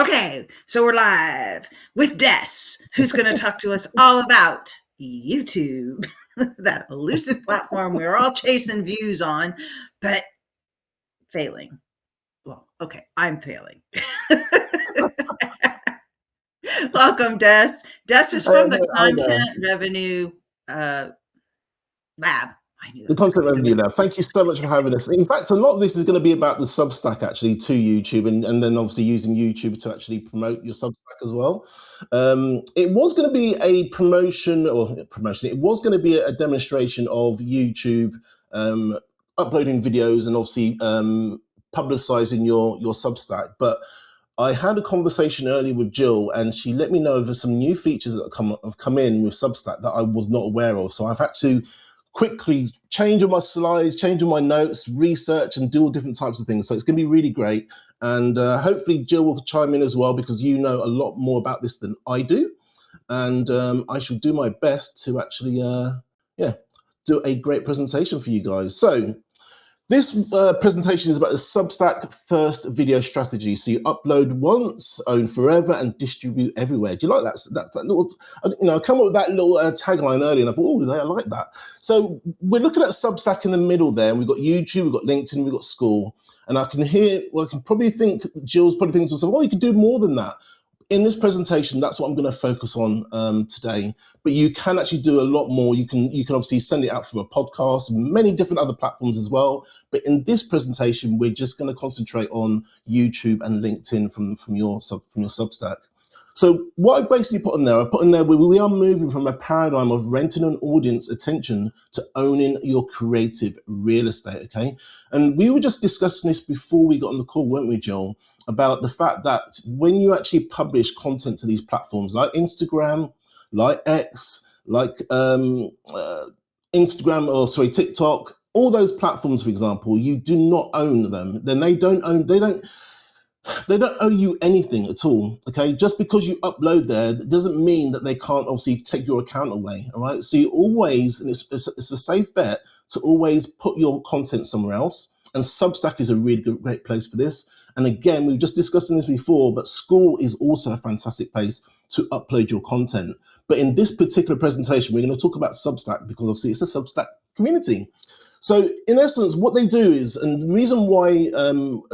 Okay, so we're live with Des, who's going to talk to us all about YouTube, that elusive platform we're all chasing views on, but failing. Well, okay, I'm failing. Welcome, Des. Des is from the Content Revenue Lab. The Content Revenue Lab. Thank you so much for having us. In fact, a lot of this is going to be about the Substack actually to YouTube, and then obviously using YouTube to actually promote your Substack as well. It was going to be a promotion. It was going to be a demonstration of YouTube uploading videos and obviously publicizing your Substack. But I had a conversation earlier with Jill, and she let me know of some new features that have come in with Substack that I was not aware of. So I've had to quickly change all my slides, change all my notes, research, and do all different types of things. So it's going to be really great. And hopefully Jill will chime in as well, because you know a lot more about this than I do. And I shall do my best to actually, do a great presentation for you guys. So this presentation is about the Substack-first video strategy. So you upload once, own forever, and distribute everywhere. Do you like that? That's that little, I come up with that little tagline earlier, and I thought, oh, I like that. So we're looking at Substack in the middle there, and we've got YouTube, we've got LinkedIn, we've got Skool, and I can probably think, Jill's probably thinking to herself, oh, you can do more than that. In this presentation, that's what I'm going to focus on today. But you can actually do a lot more. You can obviously send it out through a podcast, many different other platforms as well. But in this presentation, we're just going to concentrate on YouTube and LinkedIn from your Substack. So what I basically put in there, we are moving from a paradigm of renting an audience attention to owning your creative real estate, okay? And we were just discussing this before we got on the call, weren't we, Joel? About the fact that when you actually publish content to these platforms like Instagram, like X, like TikTok, all those platforms, for example, you do not own them. Then they don't owe you anything at all, okay? Just because you upload there, that doesn't mean that they can't obviously take your account away, all right? So you always, and it's a safe bet to always put your content somewhere else. And Substack is a really great place for this. And again, we've just discussed this before, but Skool is also a fantastic place to upload your content. But in this particular presentation, we're going to talk about Substack because obviously it's a Substack community. So in essence, what they do is, and the reason why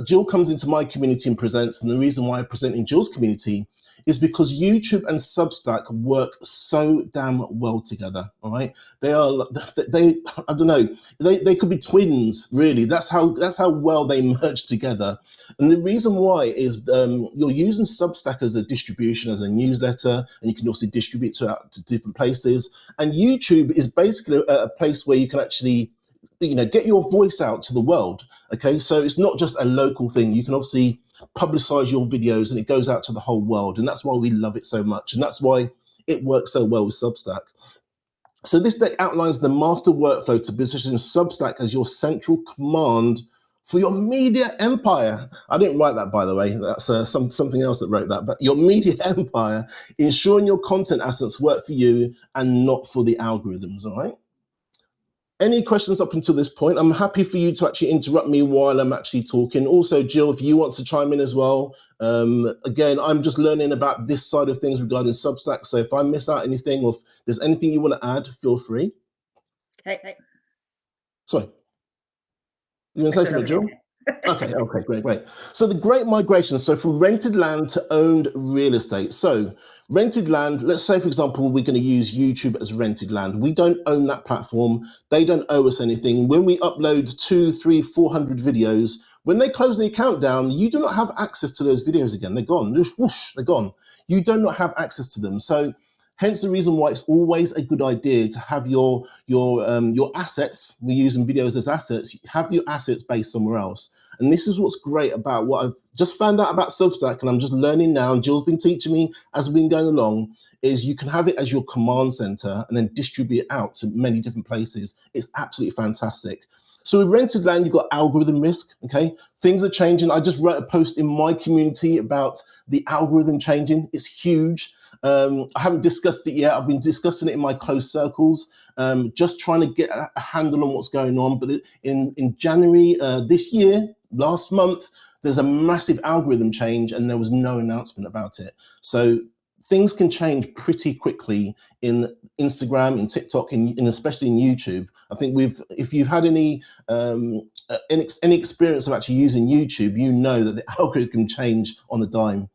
Jill comes into my community and presents, and the reason why I present in Jill's community is because YouTube and Substack work so damn well together, all right? I don't know, they could be twins, really. That's how well they merge together. And the reason why is you're using Substack as a distribution, as a newsletter, and you can also distribute to different places. And YouTube is basically a place where you can actually get your voice out to the world, okay? So it's not just a local thing. You can obviously publicize your videos and it goes out to the whole world. And that's why we love it so much. And that's why it works so well with Substack. So this deck outlines the master workflow to position Substack as your central command for your media empire. I didn't write that, by the way. That's something else that wrote that. But your media empire, ensuring your content assets work for you and not for the algorithms, all right? Any questions up until this point? I'm happy for you to actually interrupt me while I'm actually talking. Also, Jill, if you want to chime in as well. Again, I'm just learning about this side of things regarding Substack. So if I miss out anything or if there's anything you want to add, feel free. Hey. Sorry. You want to say something, Jill? Okay, great. So the great migration, so from rented land to owned real estate. So rented land, let's say, for example, we're going to use YouTube as rented land. We don't own that platform. They don't owe us anything. When we upload 200, 300, 400 videos, when they close the account down, you do not have access to those videos again. They're gone. Just whoosh, they're gone. You do not have access to them. So hence the reason why it's always a good idea to have your assets. We're using videos as assets. Have your assets based somewhere else. And this is what's great about what I've just found out about Substack, and I'm just learning now, and Jill's been teaching me as we've been going along, is you can have it as your command center and then distribute it out to many different places. It's absolutely fantastic. So with rented land, you've got algorithm risk, okay? Things are changing. I just wrote a post in my community about the algorithm changing. It's huge. I haven't discussed it yet. I've been discussing it in my close circles, just trying to get a handle on what's going on. But in January this year, last month, there's a massive algorithm change and there was no announcement about it. So things can change pretty quickly in Instagram, in TikTok, and especially in YouTube. I think if you've had any experience of actually using YouTube, you know that the algorithm can change on a dime.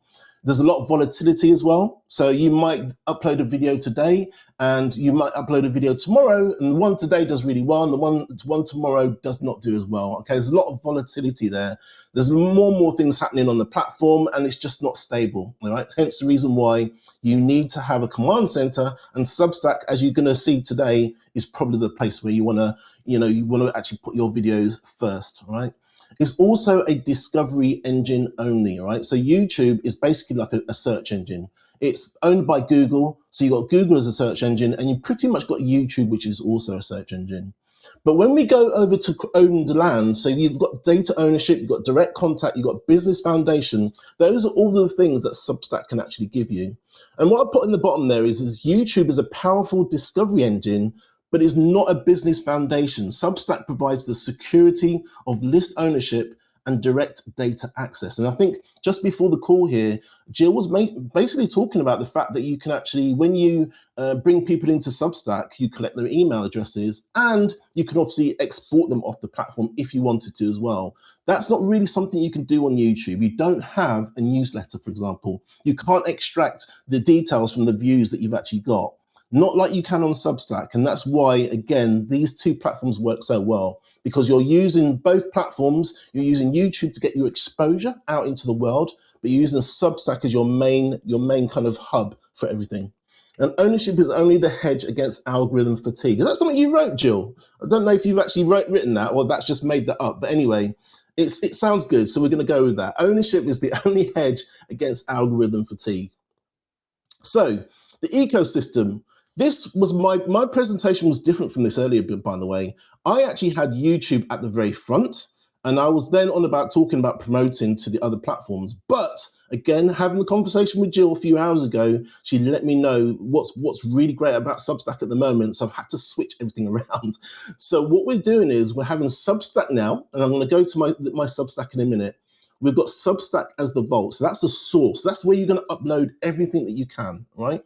There's a lot of volatility as well. So you might upload a video today and you might upload a video tomorrow, and the one today does really well and the one tomorrow does not do as well. Okay, there's a lot of volatility there. There's more and more things happening on the platform and it's just not stable. All right, hence the reason why you need to have a command center, and Substack, as you're going to see today, is probably the place where you want to actually put your videos first. All right. It's also a discovery engine only, right? So YouTube is basically like a search engine. It's owned by Google. So you've got Google as a search engine, and you pretty much got YouTube, which is also a search engine. But when we go over to owned land, so you've got data ownership, you've got direct contact, you've got business foundation. Those are all the things that Substack can actually give you. And what I put in the bottom there is YouTube is a powerful discovery engine, but it's not a business foundation. Substack provides the security of list ownership and direct data access. And I think just before the call here, Jill was basically talking about the fact that you can actually, when you bring people into Substack, you collect their email addresses and you can obviously export them off the platform if you wanted to as well. That's not really something you can do on YouTube. You don't have a newsletter, for example. You can't extract the details from the views that you've actually got. Not like you can on Substack. And that's why, again, these two platforms work so well, because you're using both platforms. You're using YouTube to get your exposure out into the world, but you're using Substack as your main kind of hub for everything. And ownership is only the hedge against algorithm fatigue. Is that something you wrote, Jill? I don't know if you've actually written that or that's just made that up. But anyway, it sounds good. So we're going to go with that. Ownership is the only hedge against algorithm fatigue. So the ecosystem. This was my presentation was different from this earlier, by the way. I actually had YouTube at the very front, and I was then on about talking about promoting to the other platforms. But again, having the conversation with Jill a few hours ago, she let me know what's really great about Substack at the moment. So I've had to switch everything around. So what we're doing is we're having Substack now, and I'm going to go to my Substack in a minute. We've got Substack as the vault. So that's the source. That's where you're going to upload everything that you can, right?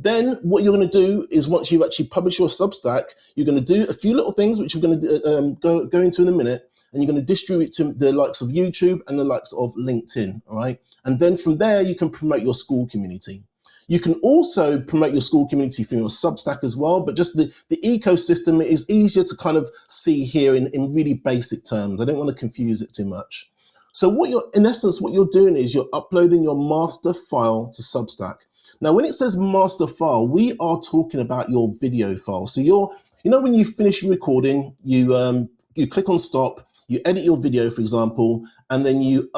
Then what you're going to do is once you actually publish your Substack, you're going to do a few little things, which we're going to go into in a minute, and you're going to distribute to the likes of YouTube and the likes of LinkedIn, all right? And then from there, you can promote your Skool community. You can also promote your Skool community through your Substack as well, but just the ecosystem is easier to kind of see here in really basic terms. I don't want to confuse it too much. So in essence, what you're doing is you're uploading your master file to Substack. Now, when it says master file, we are talking about your video file. So when you finish your recording, you click on stop, you edit your video, for example, and then you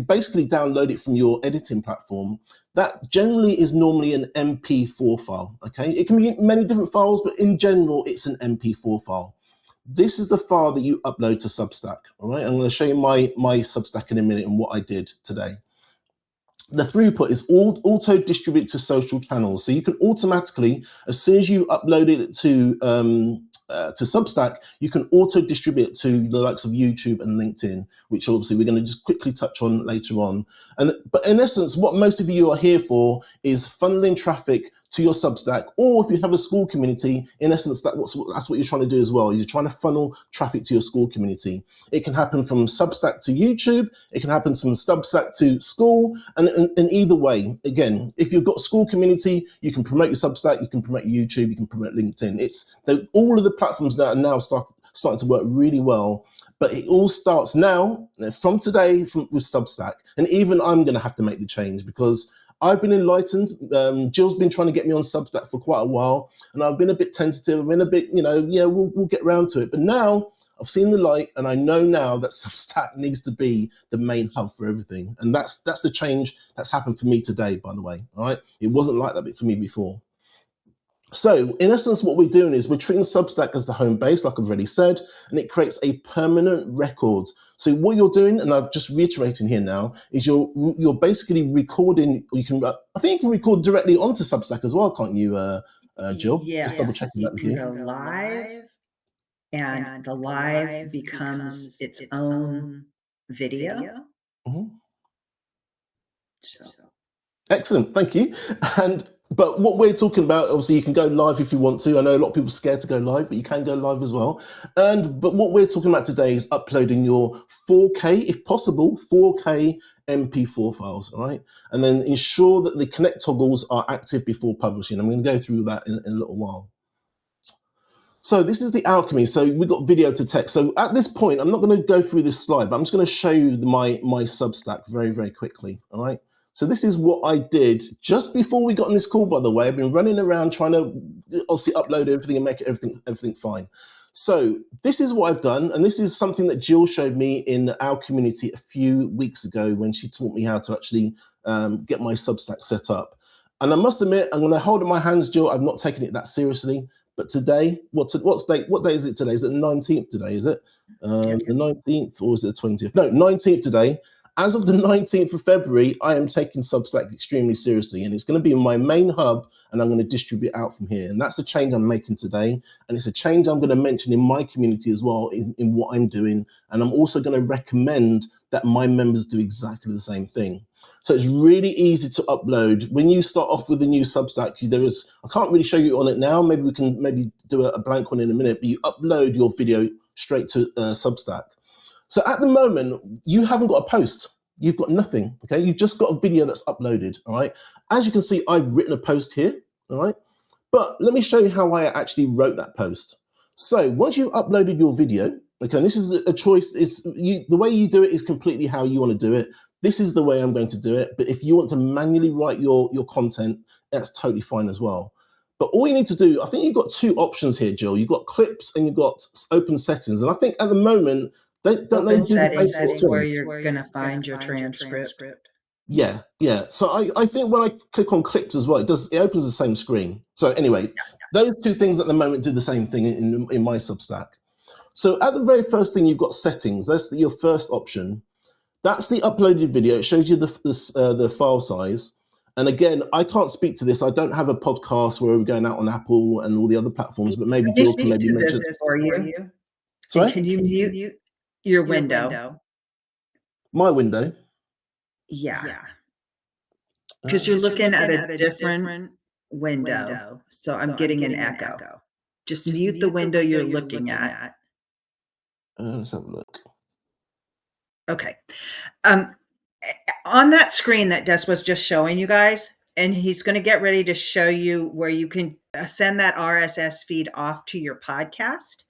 basically download it from your editing platform. That generally is normally an MP4 file, okay? It can be many different files, but in general, it's an MP4 file. This is the file that you upload to Substack, all right? I'm going to show you my Substack in a minute and what I did today. The throughput is auto distribute to social channels. So you can automatically, as soon as you upload it to Substack, you can auto distribute it to the likes of YouTube and LinkedIn, which obviously we're going to just quickly touch on later on. But in essence, what most of you are here for is funneling traffic to your Substack, or if you have a Skool community, in essence, that's what you're trying to do as well. You're trying to funnel traffic to your Skool community. It can happen from Substack to YouTube. It can happen from Substack to Skool, and either way, again, if you've got a Skool community, you can promote your Substack, you can promote your YouTube, you can promote LinkedIn. All of the platforms that are now starting to work really well. But it all starts now, from today, with Substack. And even I'm going to have to make the change because I've been enlightened. Jill's been trying to get me on Substack for quite a while, and I've been a bit tentative. I've been a bit, we'll get around to it. But now I've seen the light, and I know now that Substack needs to be the main hub for everything. And that's the change that's happened for me today, by the way. All right, it wasn't like that for me before. So in essence, what we're doing is we're treating Substack as the home base, like I've already said, and it creates a permanent record. So what you're doing, and I'm just reiterating here now, is you're basically recording. I think you can record directly onto Substack as well, can't you, Jill? Yes, just double checking that with you you. can go live, and the live becomes its own video. Mhm. So Excellent, thank you. But what we're talking about, obviously, you can go live if you want to. I know a lot of people are scared to go live, but you can go live as well. But what we're talking about today is uploading your 4K, if possible, 4K MP4 files, all right? And then ensure that the connect toggles are active before publishing. I'm going to go through that in a little while. So this is the alchemy. So we've got video to text. So at this point, I'm not going to go through this slide, but I'm just going to show you my Substack very, very quickly, all right? So this is what I did just before we got on this call, by the way. I've been running around trying to obviously upload everything and make everything fine. So this is what I've done. And this is something that Jill showed me in our community a few weeks ago when she taught me how to actually get my Substack set up. And I must admit, I'm going to hold in my hands, Jill, I've not taken it that seriously. But today, what day is it today? Is it the 19th today, is it? The 19th, or is it the 20th? No, 19th today. As of the 19th of February, I am taking Substack extremely seriously, and it's going to be my main hub, and I'm going to distribute out from here. And that's a change I'm making today, and it's a change I'm going to mention in my community as well, in what I'm doing. And I'm also going to recommend that my members do exactly the same thing. So it's really easy to upload. When you start off with a new Substack, I can't really show you on it now. Maybe we can do a blank one in a minute, but you upload your video straight to Substack. So at the moment, you haven't got a post. You've got nothing, okay? You've just got a video that's uploaded, all right? As you can see, I've written a post here, all right? But let me show you how I actually wrote that post. So once you've uploaded your video, okay, and this is a choice, the way you do it is completely how you want to do it. This is the way I'm going to do it. But if you want to manually write your content, that's totally fine as well. But all you need to do, I think you've got two options here, Jill. You've got clips and you've got open settings. And I think at the moment, don't they do the same sort of where things? you're going to find your transcript. Yeah. So I think when I click on clips as well, it opens the same screen. So anyway, those two things at the moment do the same thing in my Substack. So at the very first thing, you've got settings. That's your first option. That's the uploaded video. It shows you the file size. And again, I can't speak to this. I don't have a podcast where we're going out on Apple and all the other platforms, but maybe Jill can maybe mention this for you. Sorry? Can you mute your window? My window? Yeah. Because you're looking at a different window. So I'm getting an echo. Just mute the window you're looking at. Let's have a look. Okay. On that screen that Des was just showing you guys, and he's going to get ready to show you where you can send that RSS feed off to your podcast.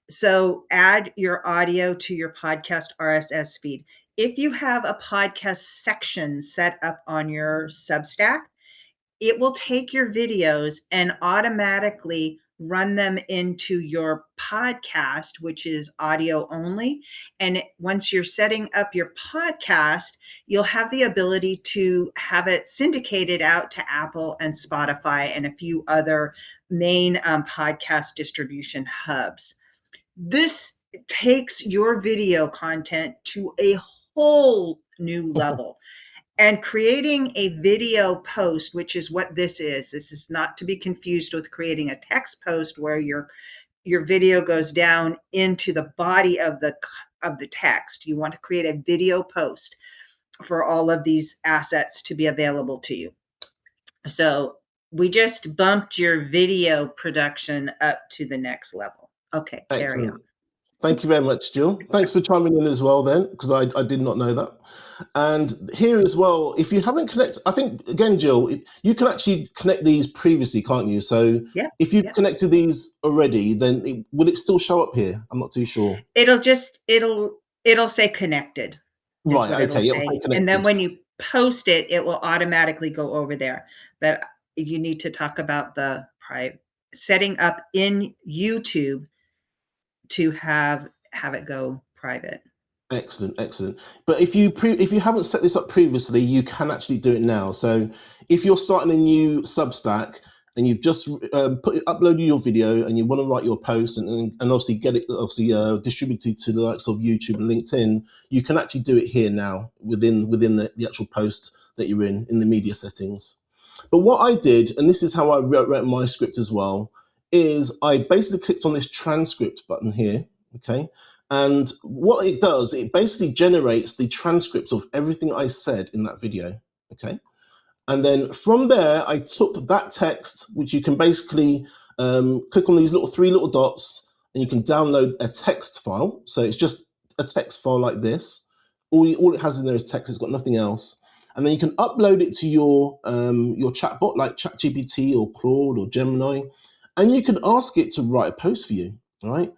So add your audio to your podcast RSS feed. If you have a podcast section set up on your Substack, it will take your videos and automatically run them into your podcast, which is audio only. And once you're setting up your podcast, you'll have the ability to have it syndicated out to Apple and Spotify and a few other main podcast distribution hubs. This takes your video content to a whole new level. And creating a video post, which is what this is not to be confused with creating a text post where your video goes down into the body of the text. You want to create a video post for all of these assets to be available to you. So we just bumped your video production up to the next level. Okay, carry on. Thank you very much, Jill. Thanks for chiming in as well then, because I did not know that. And here as well, if you haven't connected, I think, again, Jill, you can actually connect these previously, can't you? So if you've connected these already, then will it still show up here? I'm not too sure. It'll say connected. Right, okay. And then when you post it, it will automatically go over there. But you need to talk about the setting up in YouTube to have it go private. Excellent. But if you haven't set this up previously, you can actually do it now. So if you're starting a new Substack and you've just uploaded your video and you want to write your post and obviously get it distributed to the likes of YouTube and LinkedIn, you can actually do it here now within the actual post that you're in the media settings. But what I did, and this is how I wrote my script as well, is I basically clicked on this transcript button here, okay? And what it does, it basically generates the transcript of everything I said in that video, okay? And then from there, I took that text, which you can basically click on these three little dots, and you can download a text file. So it's just a text file like this. All it has in there is text. It's got nothing else. And then you can upload it to your chatbot, like ChatGPT or Claude or Gemini, and you can ask it to write a post for you, all right?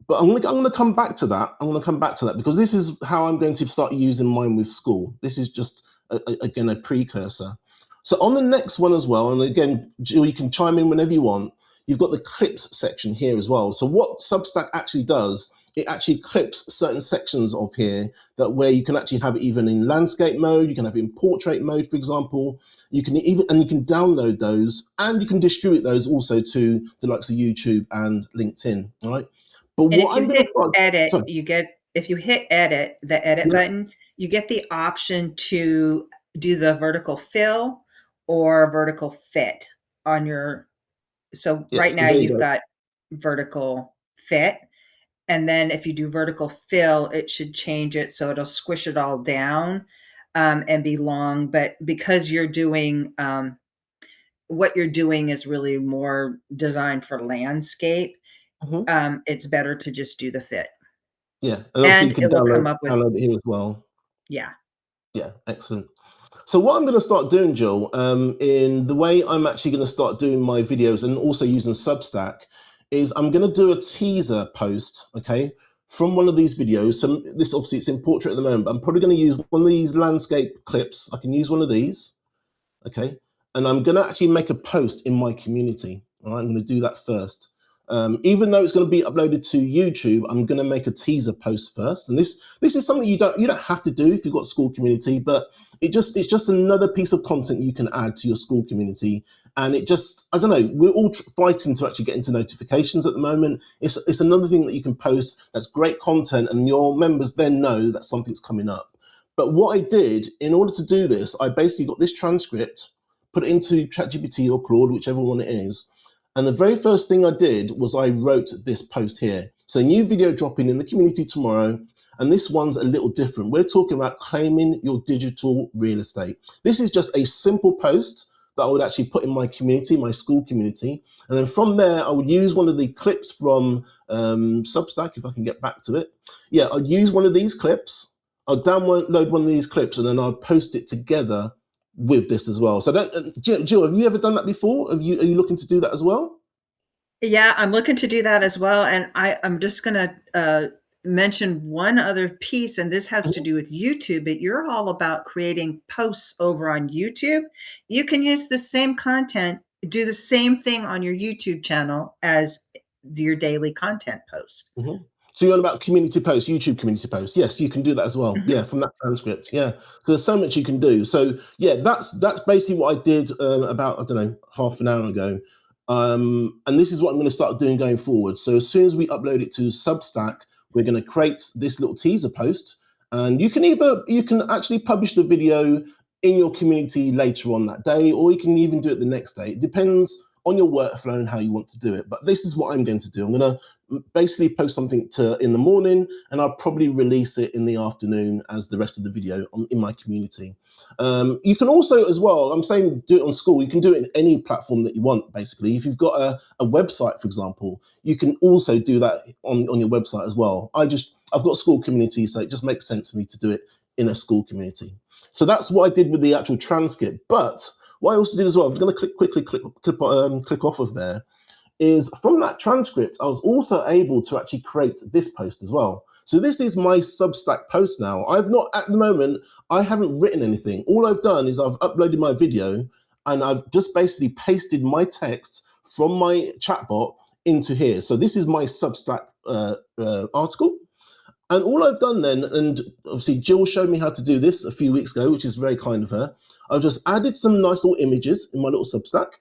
But I'm gonna come back to that. I'm gonna come back to that because this is how I'm going to start using mine with Skool. This is just again a precursor. So on the next one as well, and again, Jill, you can chime in whenever you want. You've got the clips section here as well. So what Substack actually does, it actually clips certain sections of here that where you can actually have it even in landscape mode, you can have it in portrait mode, for example. You can you can download those and you can distribute those also to the likes of YouTube and LinkedIn, all right? But And what I'm going to edit, if you hit edit, the edit button, you get the option to do the vertical fill or vertical fit on your. So right now you've got vertical fit. And then if you do vertical fill, it should change it so it'll squish it all down and be long. But because you're doing what you're doing is really more designed for landscape, it's better to just do the fit. Yeah, and obviously you can download it here as well. Yeah. Yeah, excellent. So what I'm going to start doing, Jill, in the way I'm actually going to start doing my videos and also using Substack is I'm going to do a teaser post, okay, from one of these videos. So this obviously it's in portrait at the moment, but I'm probably going to use one of these landscape clips. I can use one of these, okay, and I'm going to actually make a post in my community. All right, I'm going to do that first. Even though it's going to be uploaded to YouTube, I'm going to make a teaser post first. And this is something you don't have to do if you've got Skool community, but it's just another piece of content you can add to your Skool community. And it just, I don't know, we're all fighting to actually get into notifications at the moment. It's another thing that you can post that's great content, and your members then know that something's coming up. But what I did in order to do this, I basically got this transcript, put it into ChatGPT or Claude, whichever one it is. And the very first thing I did was I wrote this post here. So new video dropping in the community tomorrow. And this one's a little different. We're talking about claiming your digital real estate. This is just a simple post that I would actually put in my community, my Skool community. And then from there, I would use one of the clips from Substack, if I can get back to it. Yeah, I'd use one of these clips. I'll download one of these clips and then I'll post it together with this as well. So Jill, have you ever done that before? Are you looking to do that as well? Yeah, I'm looking to do that as well. And I'm just going to mention one other piece, and this has to do with YouTube, but you're all about creating posts over on YouTube. You can use the same content, do the same thing on your YouTube channel as your daily content post. So you're on about community posts, YouTube community posts. Yes, you can do that as well. Yeah, from that transcript. Yeah, so there's so much you can do. So yeah, that's basically what I did about, I don't know, half an hour ago. And this is what I'm going to start doing going forward. So as soon as we upload it to Substack, we're going to create this little teaser post. And you can actually publish the video in your community later on that day, or you can even do it the next day. It depends on your workflow and how you want to do it. But this is what I'm going to do. I'm going to basically post something in the morning, and I'll probably release it in the afternoon as the rest of the video in my community. You can also, as well, I'm saying do it on Skool. You can do it in any platform that you want, basically. If you've got a website, for example, you can also do that on your website as well. I've got Skool community, so it just makes sense for me to do it in a Skool community. So that's what I did with the actual transcript. But what I also did as well, I'm going to quickly click off of there, is from that transcript, I was also able to actually create this post as well. So this is my Substack post now. At the moment, I haven't written anything. All I've done is I've uploaded my video and I've just basically pasted my text from my chatbot into here. So this is my Substack article. And all I've done then, and obviously Jill showed me how to do this a few weeks ago, which is very kind of her. I've just added some nice little images in my little Substack.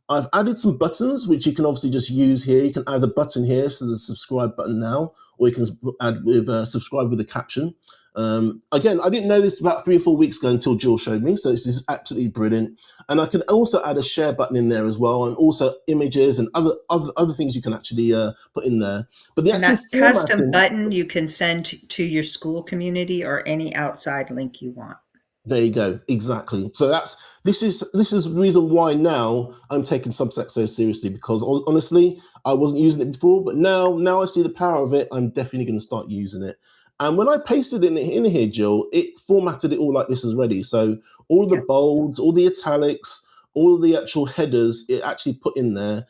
I've added some buttons, which you can obviously just use here. You can add a button here, so the subscribe button now, or you can add with subscribe with a caption. Again, I didn't know this about 3 or 4 weeks ago until Jill showed me. So this is absolutely brilliant. And I can also add a share button in there as well, and also images and other things you can actually put in there. But the And actual that custom formatting, button you can send to your Skool community or any outside link you want. there you go, exactly. So this is the reason why now I'm taking Substack so seriously, because honestly, I wasn't using it before, but now I see the power of it. I'm definitely going to start using it. And when I pasted it in here, Jill, it formatted it all like this already. So all the Yep. bolds, all the italics, all the actual headers, it actually put in there.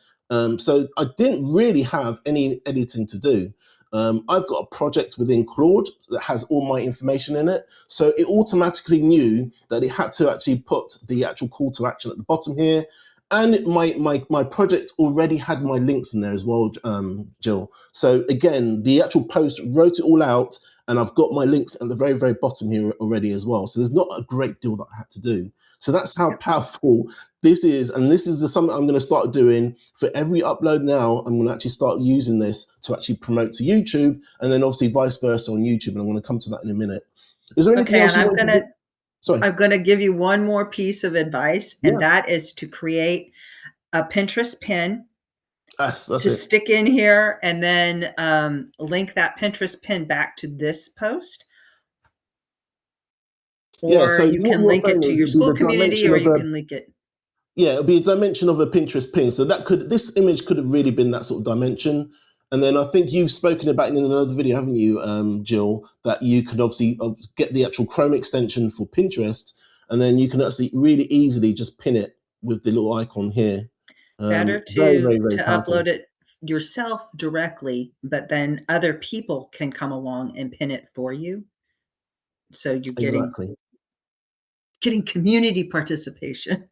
So I didn't really have any editing to do. I've got a project within Claude that has all my information in it. So it automatically knew that it had to actually put the actual call to action at the bottom here. And my project already had my links in there as well, Jill. So again, the actual post wrote it all out, and I've got my links at the very, very bottom here already as well. So there's not a great deal that I had to do. So that's how powerful this is. And this is something I'm going to start doing for every upload now. I'm going to actually start using this to actually promote to YouTube, and then obviously vice versa on YouTube. And I'm going to come to that in a minute. Is there anything else you want to do? Sorry. I'm going to give you one more piece of advice, and that is to create a Pinterest pin that's to stick in here, and then link that Pinterest pin back to this post. Or so you can link it to your Skool community, or you can link it. Yeah, it'll be a dimension of a Pinterest pin. So this image could have really been that sort of dimension. And then I think you've spoken about it in another video, haven't you, Jill, that you could obviously get the actual Chrome extension for Pinterest, and then you can actually really easily just pin it with the little icon here. Better to upload it yourself directly, but then other people can come along and pin it for you. So you're getting community participation.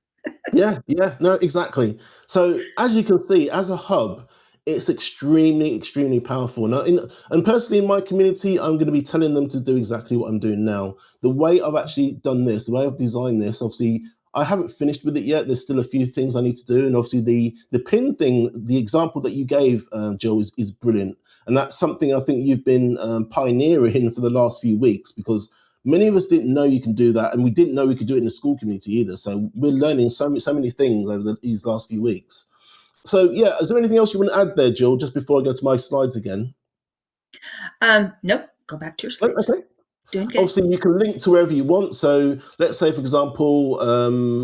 Yeah, no, exactly. So as you can see, as a hub, it's extremely, extremely powerful. Now, and personally in my community, I'm going to be telling them to do exactly what I'm doing now. The way I've actually done this, the way I've designed this, obviously, I haven't finished with it yet. There's still a few things I need to do. And obviously the pin thing, the example that you gave, Jill, is brilliant. And that's something I think you've been pioneering for the last few weeks, because many of us didn't know you can do that, and we didn't know we could do it in the Skool community either. So we're learning so many things over these last few weeks. So yeah, is there anything else you want to add there, Jill, just before I go to my slides again? Nope, go back to your slides. Okay. Doing good. Obviously, you can link to wherever you want. So let's say, for example,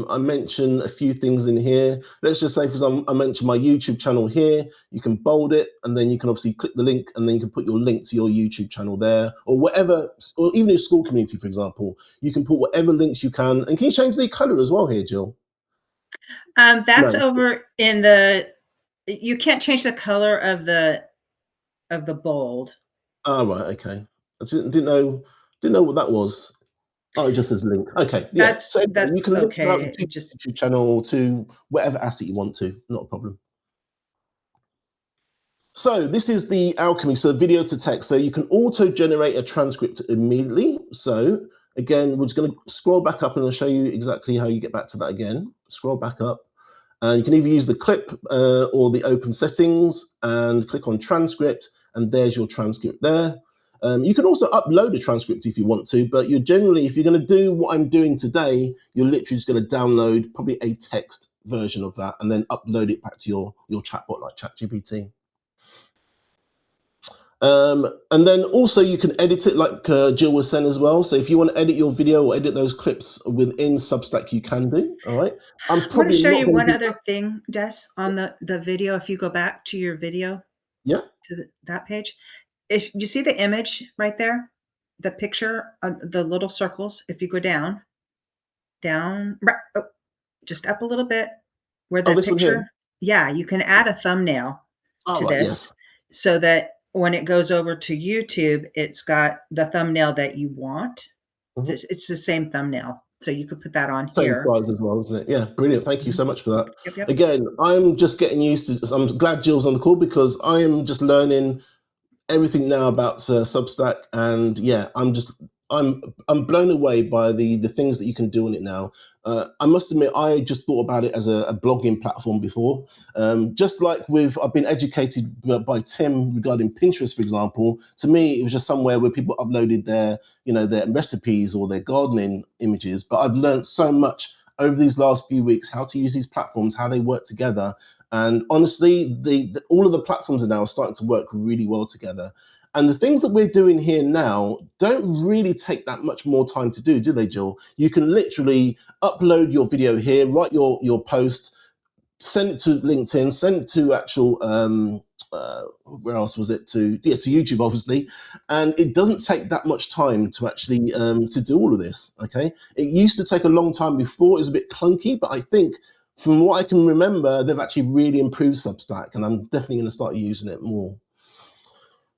I mentioned a few things in here. Let's just say, for example, I mentioned my YouTube channel here. You can bold it, and then you can obviously click the link, and then you can put your link to your YouTube channel there, or whatever, or even your Skool community, for example. You can put whatever links you can. And can you change the color as well here, Jill? That's over in the, you can't change the color of the bold. Oh, right, okay. I didn't know what that was. Oh, it just says link. Okay, yeah. That's so you can link okay. to YouTube channel, to whatever asset you want to, not a problem. So this is the alchemy, so video to text. So you can auto-generate a transcript immediately. So again, we're just going to scroll back up, and I'll show you exactly how you get back to that again. Scroll back up. And you can either use the clip or the open settings, and click on transcript, and there's your transcript there. You can also upload a transcript if you want to, but you're generally, if you're going to do what I'm doing today, you're literally just going to download probably a text version of that, and then upload it back to your chatbot like ChatGPT. And then also you can edit it like Jill was saying as well. So if you want to edit your video or edit those clips within Substack, you can do. All right. I want to show you one other thing, Des, on the video. If you go back to your video, to that page, if you see the image right there, the picture of the little circles, if you go down, just up a little bit where the picture, you can add a thumbnail to this so that when it goes over to YouTube, it's got the thumbnail that you want. It's the same thumbnail. So you could put that on here. Same size as well, isn't it? Yeah, brilliant. Thank you so much for that. Yep. Again, I'm just getting used to, I'm glad Jill's on the call, because I am just learning everything now about Substack. And yeah, I'm just I'm blown away by the things that you can do on it now. I must admit, I just thought about it as a blogging platform before. Just like I've been educated by Tim regarding Pinterest, for example. To me, it was just somewhere where people uploaded their recipes or their gardening images. But I've learned so much over these last few weeks how to use these platforms, how they work together. And honestly, all of the platforms are now starting to work really well together. And the things that we're doing here now don't really take that much more time to do they, Jill? You can literally upload your video here, write your post, send it to LinkedIn, send it to actual, where else was it? To YouTube, obviously. And it doesn't take that much time to actually to do all of this, okay? It used to take a long time before. It was a bit clunky, but I think from what I can remember, they've actually really improved Substack, and I'm definitely going to start using it more.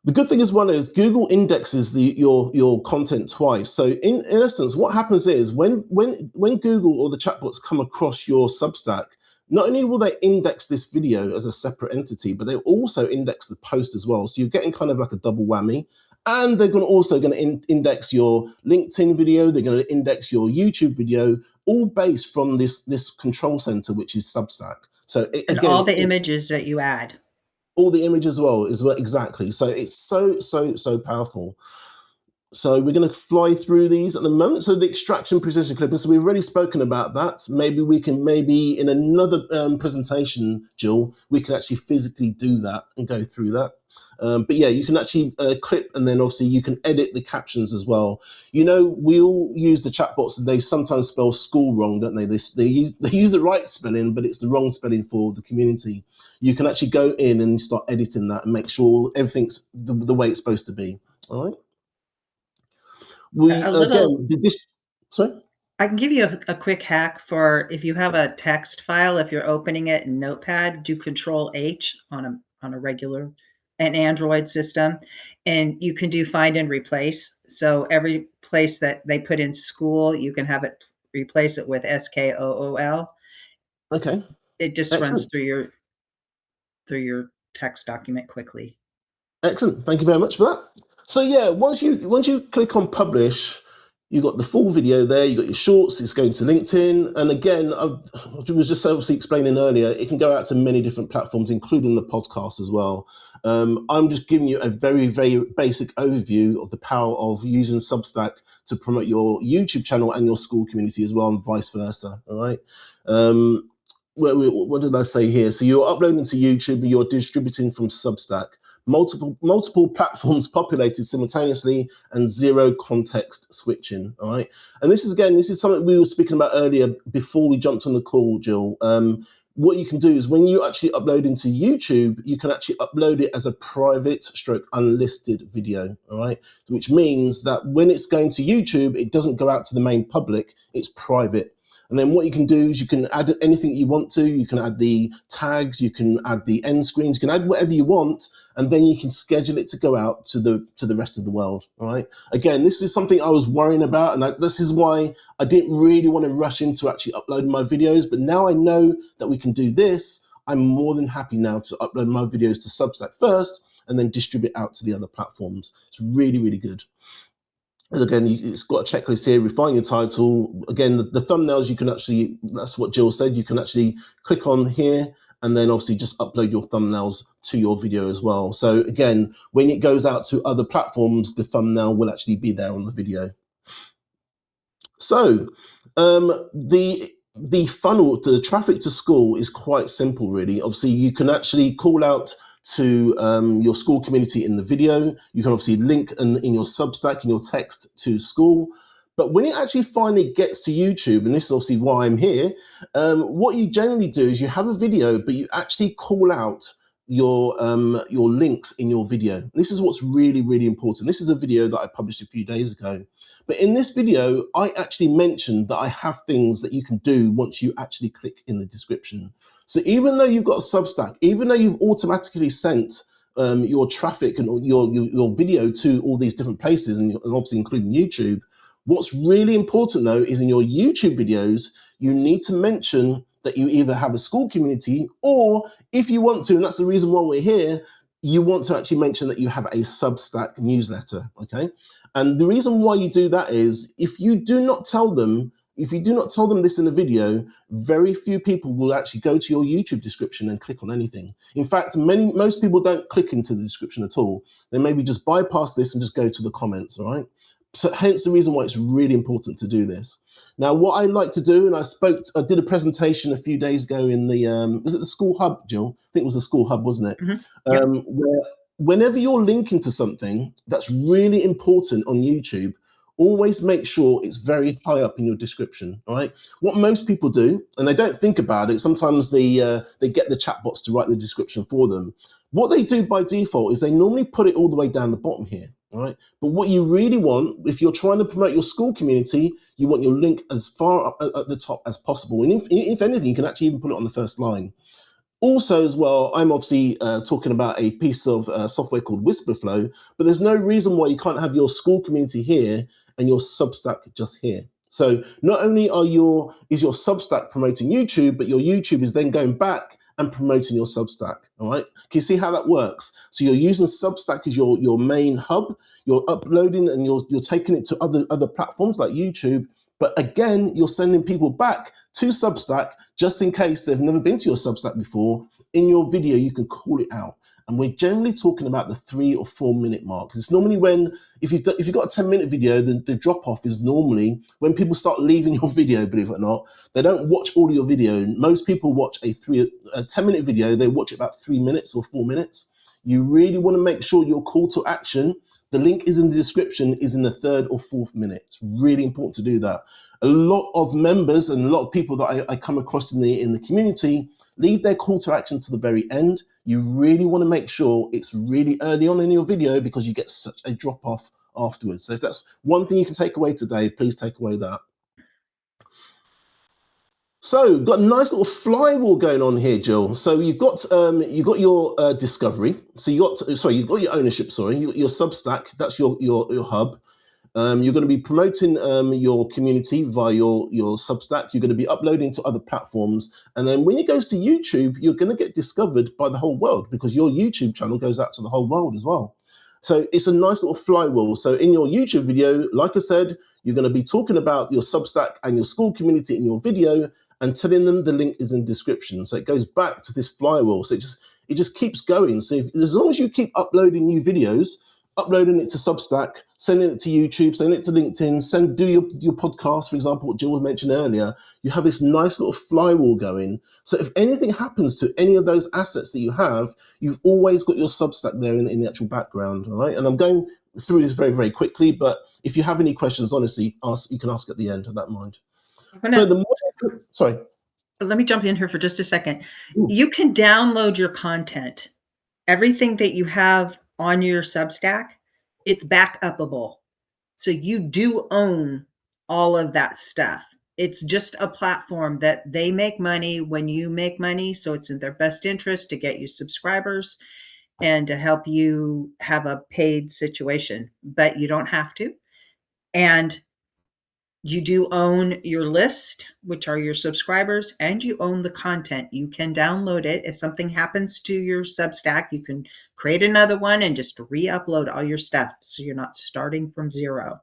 The good thing as well is Google indexes your content twice. So in essence, what happens is when Google or the chatbots come across your Substack, not only will they index this video as a separate entity, but they also index the post as well. So you're getting kind of like a double whammy. And they're also going to index your LinkedIn video. They're going to index your YouTube video, all based from this control center, which is Substack. So and again, all the images that you add. All the images as well, exactly. So it's so powerful. So we're going to fly through these at the moment. So the extraction precision clipping. So we've already spoken about that. Maybe we can in another presentation, Jill, we can actually physically do that and go through that. But yeah, you can actually clip, and then obviously you can edit the captions as well. We all use the chatbots, and they sometimes spell school wrong, don't they? They use the right spelling, but it's the wrong spelling for the community. You can actually go in and start editing that and make sure everything's the way it's supposed to be. All right. Sorry? I can give you a quick hack for if you have a text file, if you're opening it in Notepad, do Control-H on a regular an Android system, and you can do find and replace. So every place that they put in school, you can have it replace it with SKOOL. Okay. It just runs through your text document quickly. Excellent. Thank you very much for that. So yeah, once you click on publish, you got the full video there, you got your shorts, it's going to LinkedIn. And again, I was just obviously explaining earlier, it can go out to many different platforms, including the podcast as well. I'm just giving you a very, very basic overview of the power of using Substack to promote your YouTube channel and your Skool community as well, and vice versa, all right? What did I say here? So you're uploading to YouTube, you're distributing from Substack. Multiple platforms populated simultaneously, and zero context switching. All right, and this is something we were speaking about earlier before we jumped on the call, Jill. What you can do is when you actually upload into YouTube, you can actually upload it as a private / unlisted video. All right, which means that when it's going to YouTube, it doesn't go out to the main public; it's private. And then what you can do is you can add anything you want to. You can add the tags, you can add the end screens, you can add whatever you want, and then you can schedule it to go out to the rest of the world. All right. Again, this is something I was worrying about, and this is why I didn't really want to rush into actually uploading my videos. But now I know that we can do this. I'm more than happy now to upload my videos to Substack-first and then distribute out to the other platforms. It's really, really good. And again, it's got a checklist here, refine your title. Again, the thumbnails, you can actually, that's what Jill said, you can actually click on here and then obviously just upload your thumbnails to your video as well. So again, when it goes out to other platforms, the thumbnail will actually be there on the video. So the funnel, the traffic to Skool is quite simple, really. Obviously, you can actually call out to your Skool community in the video. You can obviously link in your Substack, in your text to Skool. But when it actually finally gets to YouTube, and this is obviously why I'm here, what you generally do is you have a video, but you actually call out your links in your video. This is what's really, really important. This is a video that I published a few days ago. But in this video, I actually mentioned that I have things that you can do once you actually click in the description. So even though you've got a Substack, even though you've automatically sent your traffic and your video to all these different places, and obviously including YouTube, what's really important though is in your YouTube videos, you need to mention that you either have a Skool community, or if you want to, and that's the reason why we're here, you want to actually mention that you have a Substack newsletter, okay? And the reason why you do that is if you do not tell them this in a video, very few people will actually go to your YouTube description and click on anything. In fact, most people don't click into the description at all. They maybe just bypass this and just go to the comments, all right? So hence the reason why it's really important to do this. Now, what I like to do, and I did a presentation a few days ago in the, was it the Skool Hub, Jill? I think it was the Skool Hub, wasn't it? Mm-hmm. Yep. Where whenever you're linking to something that's really important on YouTube, always make sure it's very high up in your description, all right? What most people do, and they don't think about it, sometimes they get the chatbots to write the description for them. What they do by default is they normally put it all the way down the bottom here, all right? But what you really want, if you're trying to promote your Skool community, you want your link as far up at the top as possible. And if anything, you can actually even put it on the first line. Also, as well, I'm obviously talking about a piece of software called Whisperflow, but there's no reason why you can't have your Skool community here and your Substack just here. So not only is your Substack promoting YouTube, but your YouTube is then going back and promoting your Substack, all right? Can you see how that works? So you're using Substack as your main hub, you're uploading and you're taking it to other platforms like YouTube, but again, you're sending people back to Substack just in case they've never been to your Substack before. In your video, you can call it out. And we're generally talking about the 3 or 4 minute mark. It's normally when, if you've got a 10-minute video, the drop off is normally when people start leaving your video, believe it or not. They don't watch all of your video. Most people watch a 10-minute video, they watch it about 3 minutes or 4 minutes. You really want to make sure your call to action, the link is in the description, is in the 3rd or 4th minute. It's really important to do that. A lot of members and a lot of people that I come across in the community leave their call to action to the very end. You really want to make sure it's really early on in your video because you get such a drop off afterwards. So if that's one thing you can take away today, please take away that. So got a nice little flywheel going on here, Jill. So you've got your discovery. So you've got your ownership. Your Substack. That's your hub. You're going to be promoting your community via your Substack. You're going to be uploading to other platforms. And then when it goes to YouTube, you're going to get discovered by the whole world because your YouTube channel goes out to the whole world as well. So it's a nice little flywheel. So in your YouTube video, like I said, you're going to be talking about your Substack and your Skool community in your video and telling them the link is in description. So it goes back to this flywheel. So it just keeps going. So as long as you keep uploading new videos, uploading it to Substack, sending it to YouTube, sending it to LinkedIn, do your podcast, for example, what Jill mentioned earlier, you have this nice little flywheel going. So if anything happens to any of those assets that you have, you've always got your Substack there in the actual background, all right? And I'm going through this very, very quickly, but if you have any questions, honestly, you can ask at the end, I don't mind. Sorry. Let me jump in here for just a second. Ooh. You can download your content. Everything that you have on your Substack, it's back upable. So you do own all of that stuff. It's just a platform that they make money when you make money. So it's in their best interest to get you subscribers and to help you have a paid situation, but you don't have to. And you do own your list, which are your subscribers, and you own the content. You can download it. If something happens to your Substack, you can create another one and just re-upload all your stuff so you're not starting from zero.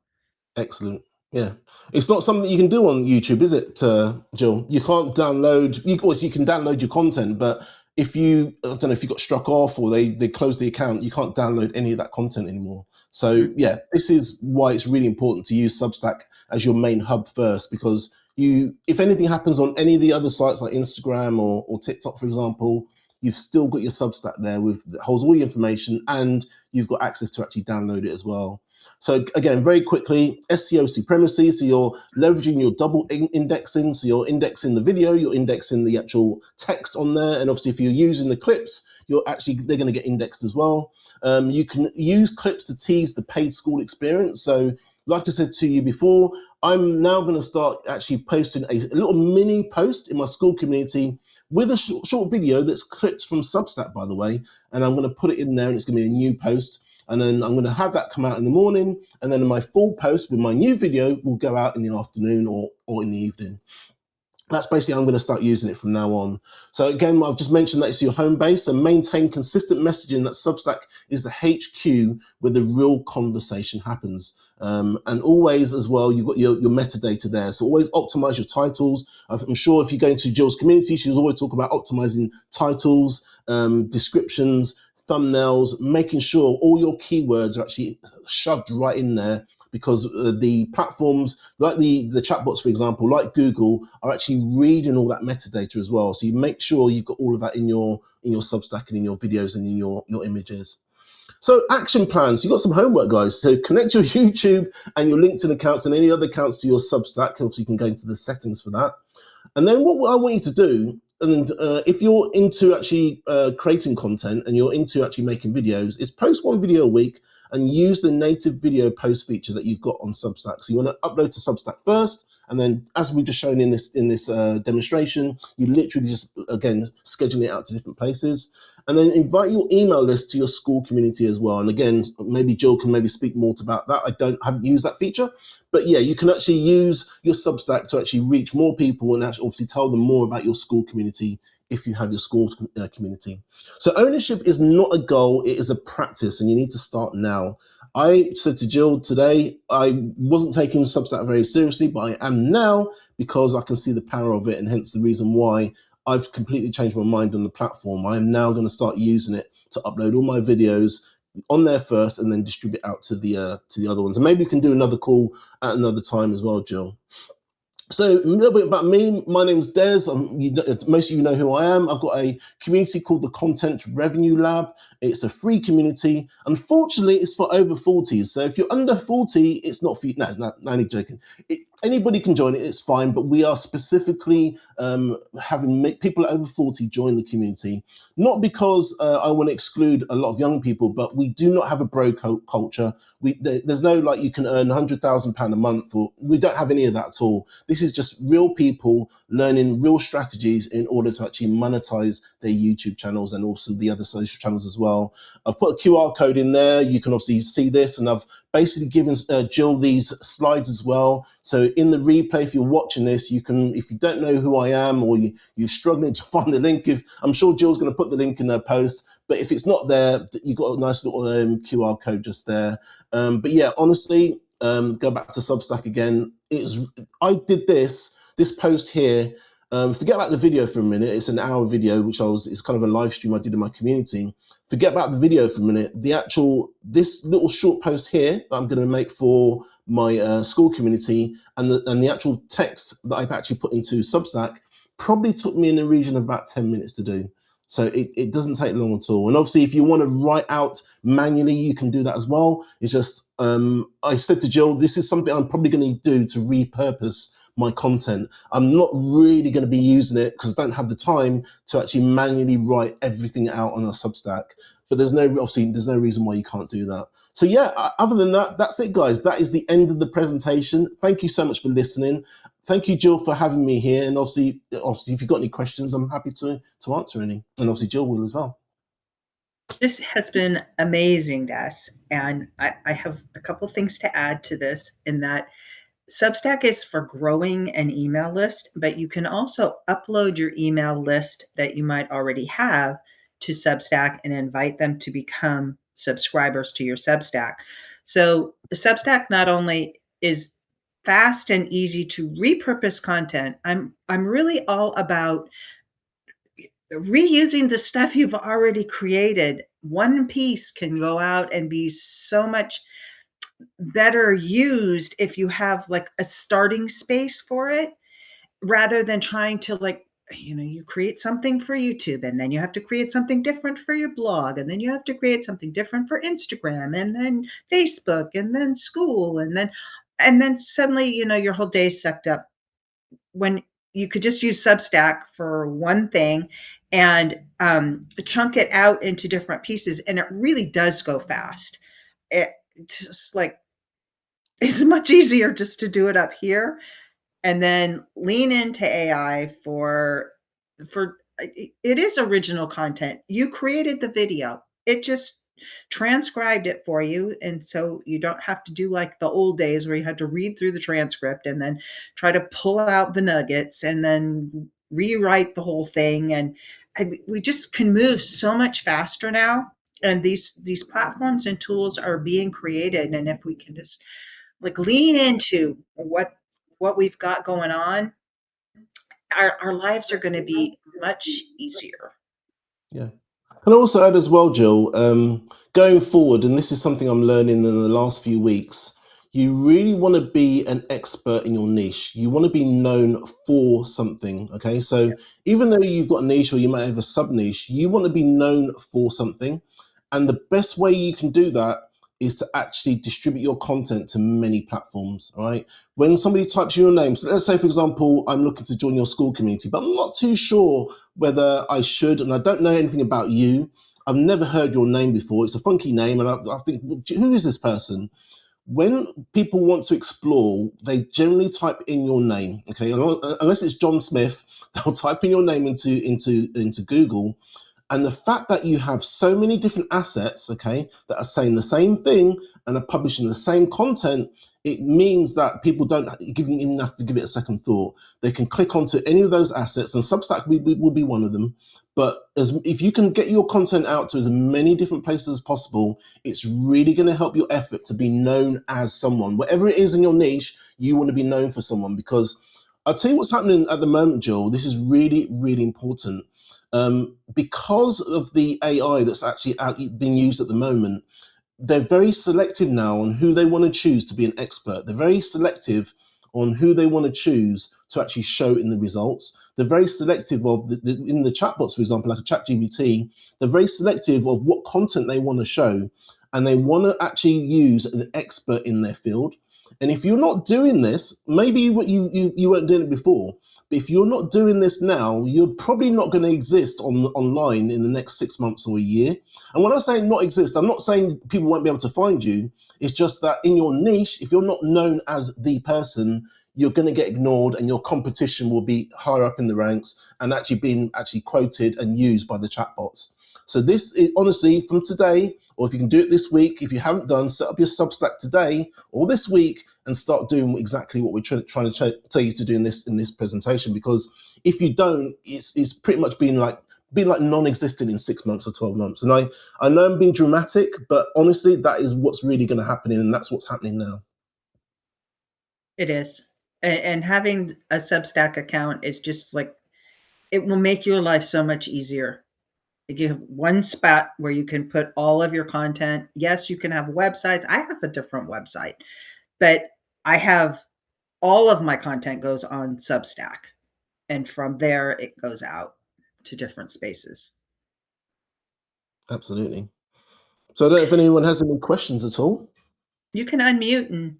Excellent. Yeah. It's not something you can do on YouTube, is it, Jill? You can't download, you can download your content, but if I don't know if you got struck off or they closed the account, you can't download any of that content anymore. So yeah, this is why it's really important to use Substack as your main hub first, because if anything happens on any of the other sites like Instagram or TikTok, for example, you've still got your Substack there that holds all your information and you've got access to actually download it as well. So again, very quickly, SEO supremacy. So you're leveraging your double indexing. So you're indexing the video, you're indexing the actual text on there. And obviously if you're using the clips, they're going to get indexed as well. You can use clips to tease the paid Skool experience. So like I said to you before, I'm now going to start actually posting a little mini post in my Skool community with a short video that's clipped from Substack, by the way. And I'm going to put it in there and it's going to be a new post. And then I'm going to have that come out in the morning. And then my full post with my new video will go out in the afternoon or in the evening. That's basically how I'm going to start using it from now on. So again, I've just mentioned that it's your home base, and maintain consistent messaging that Substack is the HQ where the real conversation happens. And always as well, you've got your metadata there. So always optimize your titles. I'm sure if you go into Jill's community, she'll always talk about optimizing titles, descriptions, thumbnails, making sure all your keywords are actually shoved right in there, because the platforms like the chatbots, for example, like Google, are actually reading all that metadata as well. So you make sure you've got all of that in your Substack and in your videos and in your images. So action plans, you've got some homework, guys. So connect your YouTube and your LinkedIn accounts and any other accounts to your Substack. Obviously, you can go into the settings for that. And then what I want you to do, and if you're into actually creating content and you're into actually making videos, is post one video a week and use the native video post feature that you've got on Substack. So you want to upload to Substack-first, and then as we've just shown in this demonstration, you literally just, again, schedule it out to different places. And then invite your email list to your Skool community as well. And again, maybe Jill can maybe speak more about that. I haven't used that feature, but yeah, you can actually use your Substack to actually reach more people and actually obviously tell them more about your Skool community if you have your Skool community. So ownership is not a goal, it is a practice, and you need to start now. I said to Jill today, I wasn't taking Substack very seriously, but I am now, because I can see the power of it, and hence the reason why I've completely changed my mind on the platform. I am now going to start using it to upload all my videos on there first, and then distribute out to the other ones. And maybe we can do another call at another time as well, Jill. So a little bit about me. My name's Des. Most of you know who I am. I've got a community called the Content Revenue Lab. It's a free community. Unfortunately, it's for over 40s. So if you're under 40, it's not for you. No, only joking. Anybody can join it. It's fine. But we are specifically having people over 40 join the community. Not because I want to exclude a lot of young people, but we do not have a bro culture. There's no like you can earn £100,000 a month, or we don't have any of that at all. This is just real people learning real strategies in order to actually monetize their YouTube channels and also the other social channels as well. I've put a QR code in there. You can obviously see this, and I've basically given Jill these slides as well. So in the replay, if you're watching this, you can, if you don't know who I am, or you're struggling to find the link, I'm sure Jill's going to put the link in her post. But if it's not there, you've got a nice little QR code just there. But yeah, honestly, go back to Substack again. I did this post here. Forget about the video for a minute. It's an hour video, it's kind of a live stream I did in my community. Forget about the video for a minute. This little short post here that I'm going to make for my Skool community, and the actual text that I've actually put into Substack probably took me in the region of about 10 minutes to do. So it doesn't take long at all. And obviously, if you want to write out manually, you can do that as well. It's just, I said to Jill, this is something I'm probably going to do to repurpose my content. I'm not really going to be using it because I don't have the time to actually manually write everything out on a Substack. But there's no reason why you can't do that. So yeah, other than that, that's it, guys. That is the end of the presentation. Thank you so much for listening. Thank you, Jill, for having me here. And obviously, if you've got any questions, I'm happy to answer any. And obviously, Jill will as well. This has been amazing, Des. And I have a couple things to add to this, in that Substack is for growing an email list, but you can also upload your email list that you might already have to Substack and invite them to become subscribers to your Substack. So Substack not only is fast and easy to repurpose content, I'm really all about reusing the stuff you've already created. One piece can go out and be so much better used if you have like a starting space for it, rather than trying to you create something for YouTube, and then you have to create something different for your blog, and then you have to create something different for Instagram, and then Facebook, and then Skool, and then suddenly, your whole day's sucked up, when you could just use Substack for one thing and chunk it out into different pieces. And it really does go fast. It's just it's much easier just to do it up here, and then lean into AI for it is original content. You created the video. It just transcribed it for you. And so you don't have to do like the old days where you had to read through the transcript and then try to pull out the nuggets and then rewrite the whole thing. And we just can move so much faster now. And these platforms and tools are being created. And if we can just like lean into what we've got going on, our lives are going to be much easier. Yeah. And also add as well, Jill, going forward, and this is something I'm learning in the last few weeks, you really want to be an expert in your niche. You want to be known for something, okay? So even though you've got a niche or you might have a sub niche, you want to be known for something. And the best way you can do that is to actually distribute your content to many platforms, all right? When somebody types your name, so let's say, for example, I'm looking to join your Skool community, but I'm not too sure whether I should, and I don't know anything about you. I've never heard your name before. It's a funky name, and I think, who is this person? When people want to explore, they generally type in your name, okay? Unless it's John Smith, they'll type in your name into Google. And the fact that you have so many different assets, okay, that are saying the same thing and are publishing the same content, it means that people don't even have to give it a second thought. They can click onto any of those assets, and Substack will be one of them. But if you can get your content out to as many different places as possible, it's really going to help your effort to be known as someone. Whatever it is in your niche, you want to be known for someone. Because I'll tell you what's happening at the moment, Jill. This is really, really important. Because of the AI that's actually being used at the moment, they're very selective now on who they want to choose to be an expert. They're very selective on who they want to choose to actually show in the results. They're very selective of in the chatbots, for example, like a ChatGPT. They're very selective of what content they want to show, and they want to actually use an expert in their field. And if you're not doing this, maybe you weren't doing it before, but if you're not doing this now, you're probably not going to exist online in the next 6 months or a year. And when I say not exist, I'm not saying people won't be able to find you. It's just that in your niche, if you're not known as the person, you're going to get ignored, and your competition will be higher up in the ranks and actually being quoted and used by the chatbots. So this is honestly from today, or if you can do it this week, if you haven't done, set up your Substack today or this week and start doing exactly what we're trying to tell you to do in this presentation. Because if you don't, it's pretty much being like non-existent in 6 months or 12 months. And I know I'm being dramatic, but honestly, that is what's really going to happen, and that's what's happening now. It is. And having a Substack account is just like, it will make your life so much easier. You have one spot where you can put all of your content. Yes, you can have websites. I have a different website, but I have all of my content goes on Substack. And from there, it goes out to different spaces. Absolutely. So I don't know if anyone has any questions at all. You can unmute and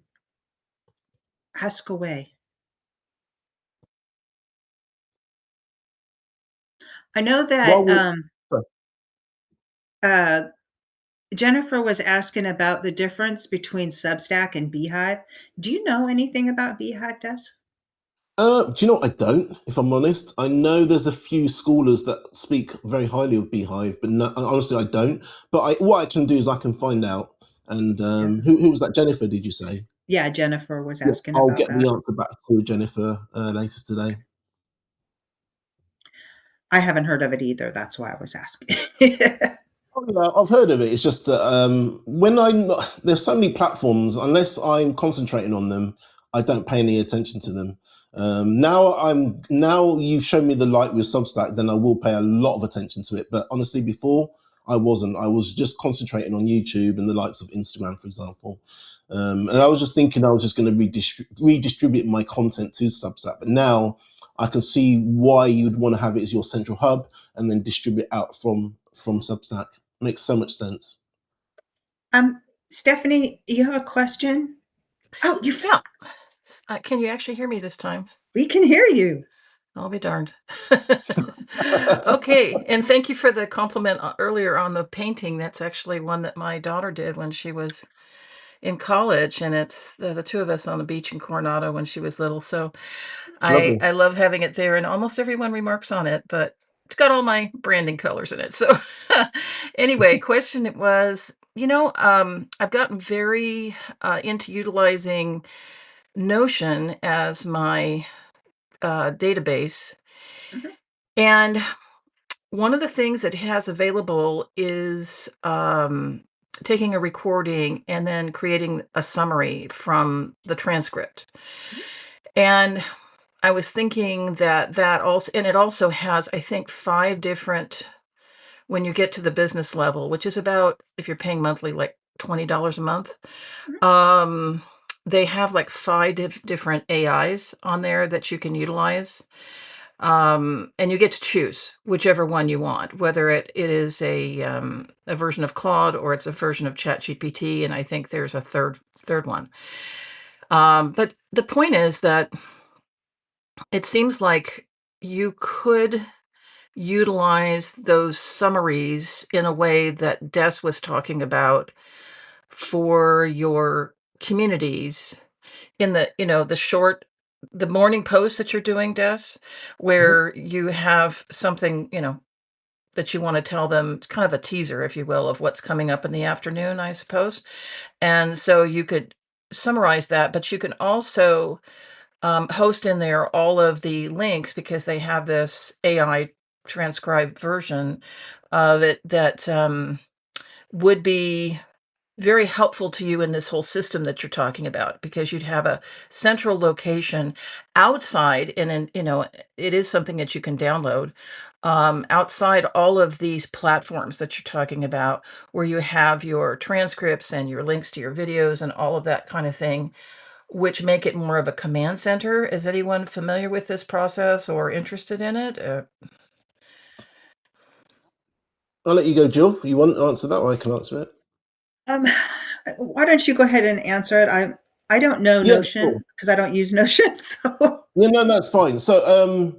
ask away. I know that Jennifer was asking about the difference between Substack and Beehive. Do you know anything about Beehive, Des? Do you know what? I don't, if I'm honest. I know there's a few schoolers that speak very highly of Beehive, but no, honestly, I don't. But what I can do is I can find out. And who was that? Jennifer, did you say? Yeah, Jennifer was asking I'll about get that. the answer back to Jennifer later today. I haven't heard of it either. That's why I was asking. Oh, yeah, I've heard of it. It's just that there's so many platforms, unless I'm concentrating on them, I don't pay any attention to them. Now you've shown me the light with Substack, then I will pay a lot of attention to it. But honestly, before I wasn't. I was just concentrating on YouTube and the likes of Instagram, for example. And I was just thinking I was just going to redistribute my content to Substack. But now I can see why you'd want to have it as your central hub and then distribute out from Substack. Makes so much sense. Stephanie, you have a question? Oh, Yeah. Can you actually hear me this time? We can hear you. I'll be darned. Okay, and thank you for the compliment earlier on the painting. That's actually one that my daughter did when she was in college, and it's the two of us on the beach in Coronado when she was little. So I love having it there, and almost everyone remarks on it, but it's got all my branding colors in it. So anyway, question it was, I've gotten very into utilizing Notion as my database. Mhm, And one of the things it has available is taking a recording and then creating a summary from the transcript. mhm, And I was thinking that also, and it also has, I think, 5 different, when you get to the business level, which is about, if you're paying monthly, like $20 a month, mhm, um, they have like 5 different AIs on there that you can utilize. And you get to choose whichever one you want, whether it is a version of Claude or it's a version of ChatGPT, and I think there's a third one. But the point is that it seems like you could utilize those summaries in a way that Des was talking about for your communities in the morning post that you're doing, Des, Mhm. where you have something, that you wanna tell them. It's kind of a teaser, if you will, of what's coming up in the afternoon, I suppose, and so you could summarize that, but you can also, host in there all of the links because they have this AI transcribed version of it that, would be very helpful to you in this whole system that you're talking about, because you'd have a central location outside, and then, it is something that you can download, outside all of these platforms that you're talking about, where you have your transcripts and your links to your videos and all of that kind of thing, which make it more of a command center. Is anyone familiar with this process or interested in it? I'll let you go, Jill. You want to answer that, or I can answer it. um, why don't you go ahead and answer it? I don't know Yeah, sure. Notion because I don't use Notion, so Yeah, no, that's fine. So,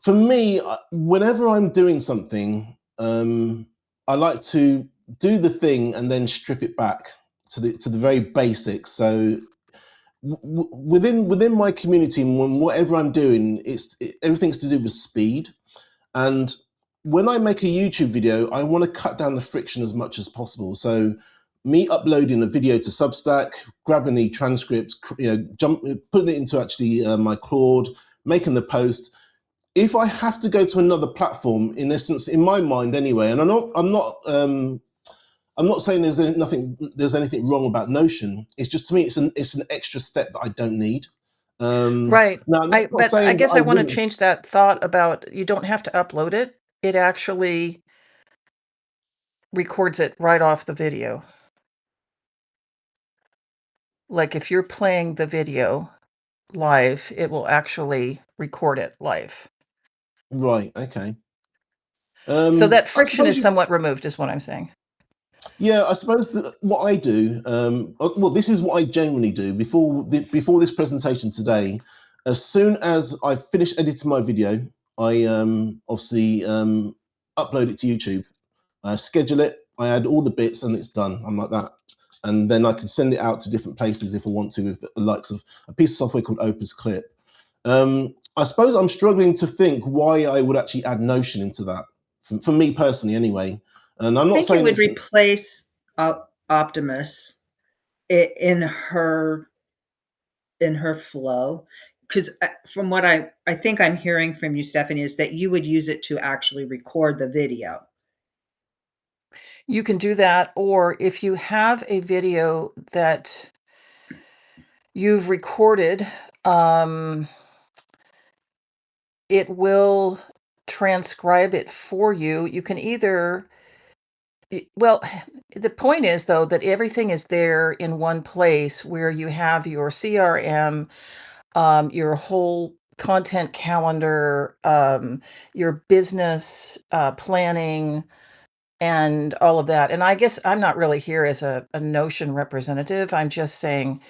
for me, whenever I'm doing something, I like to do the thing and then strip it back to the very basics. So, within my community, when whatever I'm doing, everything's to do with speed. And when I make a YouTube video, I want to cut down the friction as much as possible. So me uploading a video to Substack, grabbing the transcript, putting it into actually my Claude, making the post. If I have to go to another platform, in essence, in my mind anyway, and I'm not saying there's anything wrong about Notion. It's just, to me, it's an extra step that I don't need. Right. Now, that's not But I saying that guess I I wanna wouldn't. change that thought about you don't have to upload it. It actually records it right off the video. Like, if you're playing the video live, it will actually record it live. Right. Okay. So that I friction suppose is you. somewhat removed is what I'm saying. Yeah, I suppose that what I do. Well, this is what I generally do before this presentation today. As soon as I finish editing my video, I obviously upload it to YouTube. I schedule it. I add all the bits, and it's done. I'm like that, and then I can send it out to different places if I want to, with the likes of a piece of software called Opus Clip. I suppose I'm struggling to think why I would actually add Notion into that, for me personally, anyway. And I'm I not think it saying would it's. replace Optimus in her flow. Because from what I think I'm hearing from you, Stephanie, is that you would use it to actually record the video. You can do that, or if you have a video that you've recorded, um, it will transcribe it for you. You can either well, the point is, though, that everything is there in one place where you have your CRM, your whole content calendar, your business planning, and all of that. And I guess I'm not really here as a Notion representative. I'm just saying,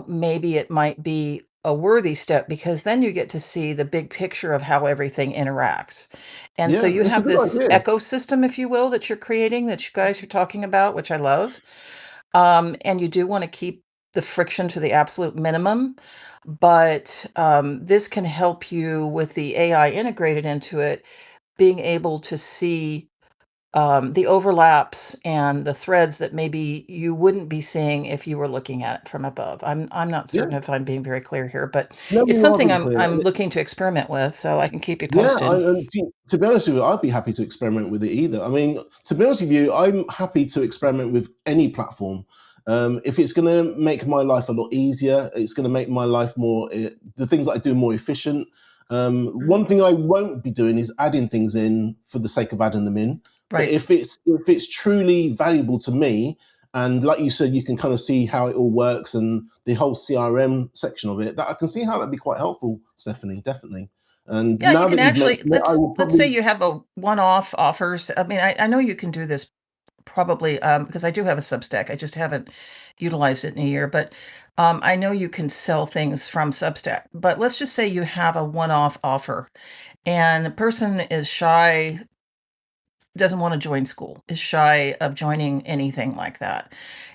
maybe it might be a worthy step, because then you get to see the big picture of how everything interacts. And so Yeah, you it's a have good this idea. ecosystem, if you will, that you're creating, that you guys are talking about, which I love. And you do want to keep the friction to the absolute minimum, but this can help you with the AI integrated into it, being able to see the overlaps and the threads that maybe you wouldn't be seeing if you were looking at it from above. I'm not Yeah, certain if I'm being very clear here, but no, it's you are something being I'm clear. I'm looking to experiment with, so I can keep you Yeah, posted. to be honest with you, I'd be happy to experiment with it either. I mean, to be honest with you, I'm happy to experiment with any platform. If it's going to make my life a lot easier, it's going to make my life the things that I do more efficient. One thing I won't be doing is adding things in for the sake of adding them in. But Right. if it's truly valuable to me, and like you said, you can kind of see how it all works and the whole CRM section of it, that I can see how that'd be quite helpful, Stephanie, definitely. And Yeah, you now can that you've actually mentioned it, I will let's say probably. you have a one-off offers. I mean, I know you can do this probably because I do have a Substack. I just haven't utilized it in a year, but I know you can sell things from Substack. But let's just say you have a one-off offer and the person is shy, doesn't want to join Skool, is shy of joining anything like that.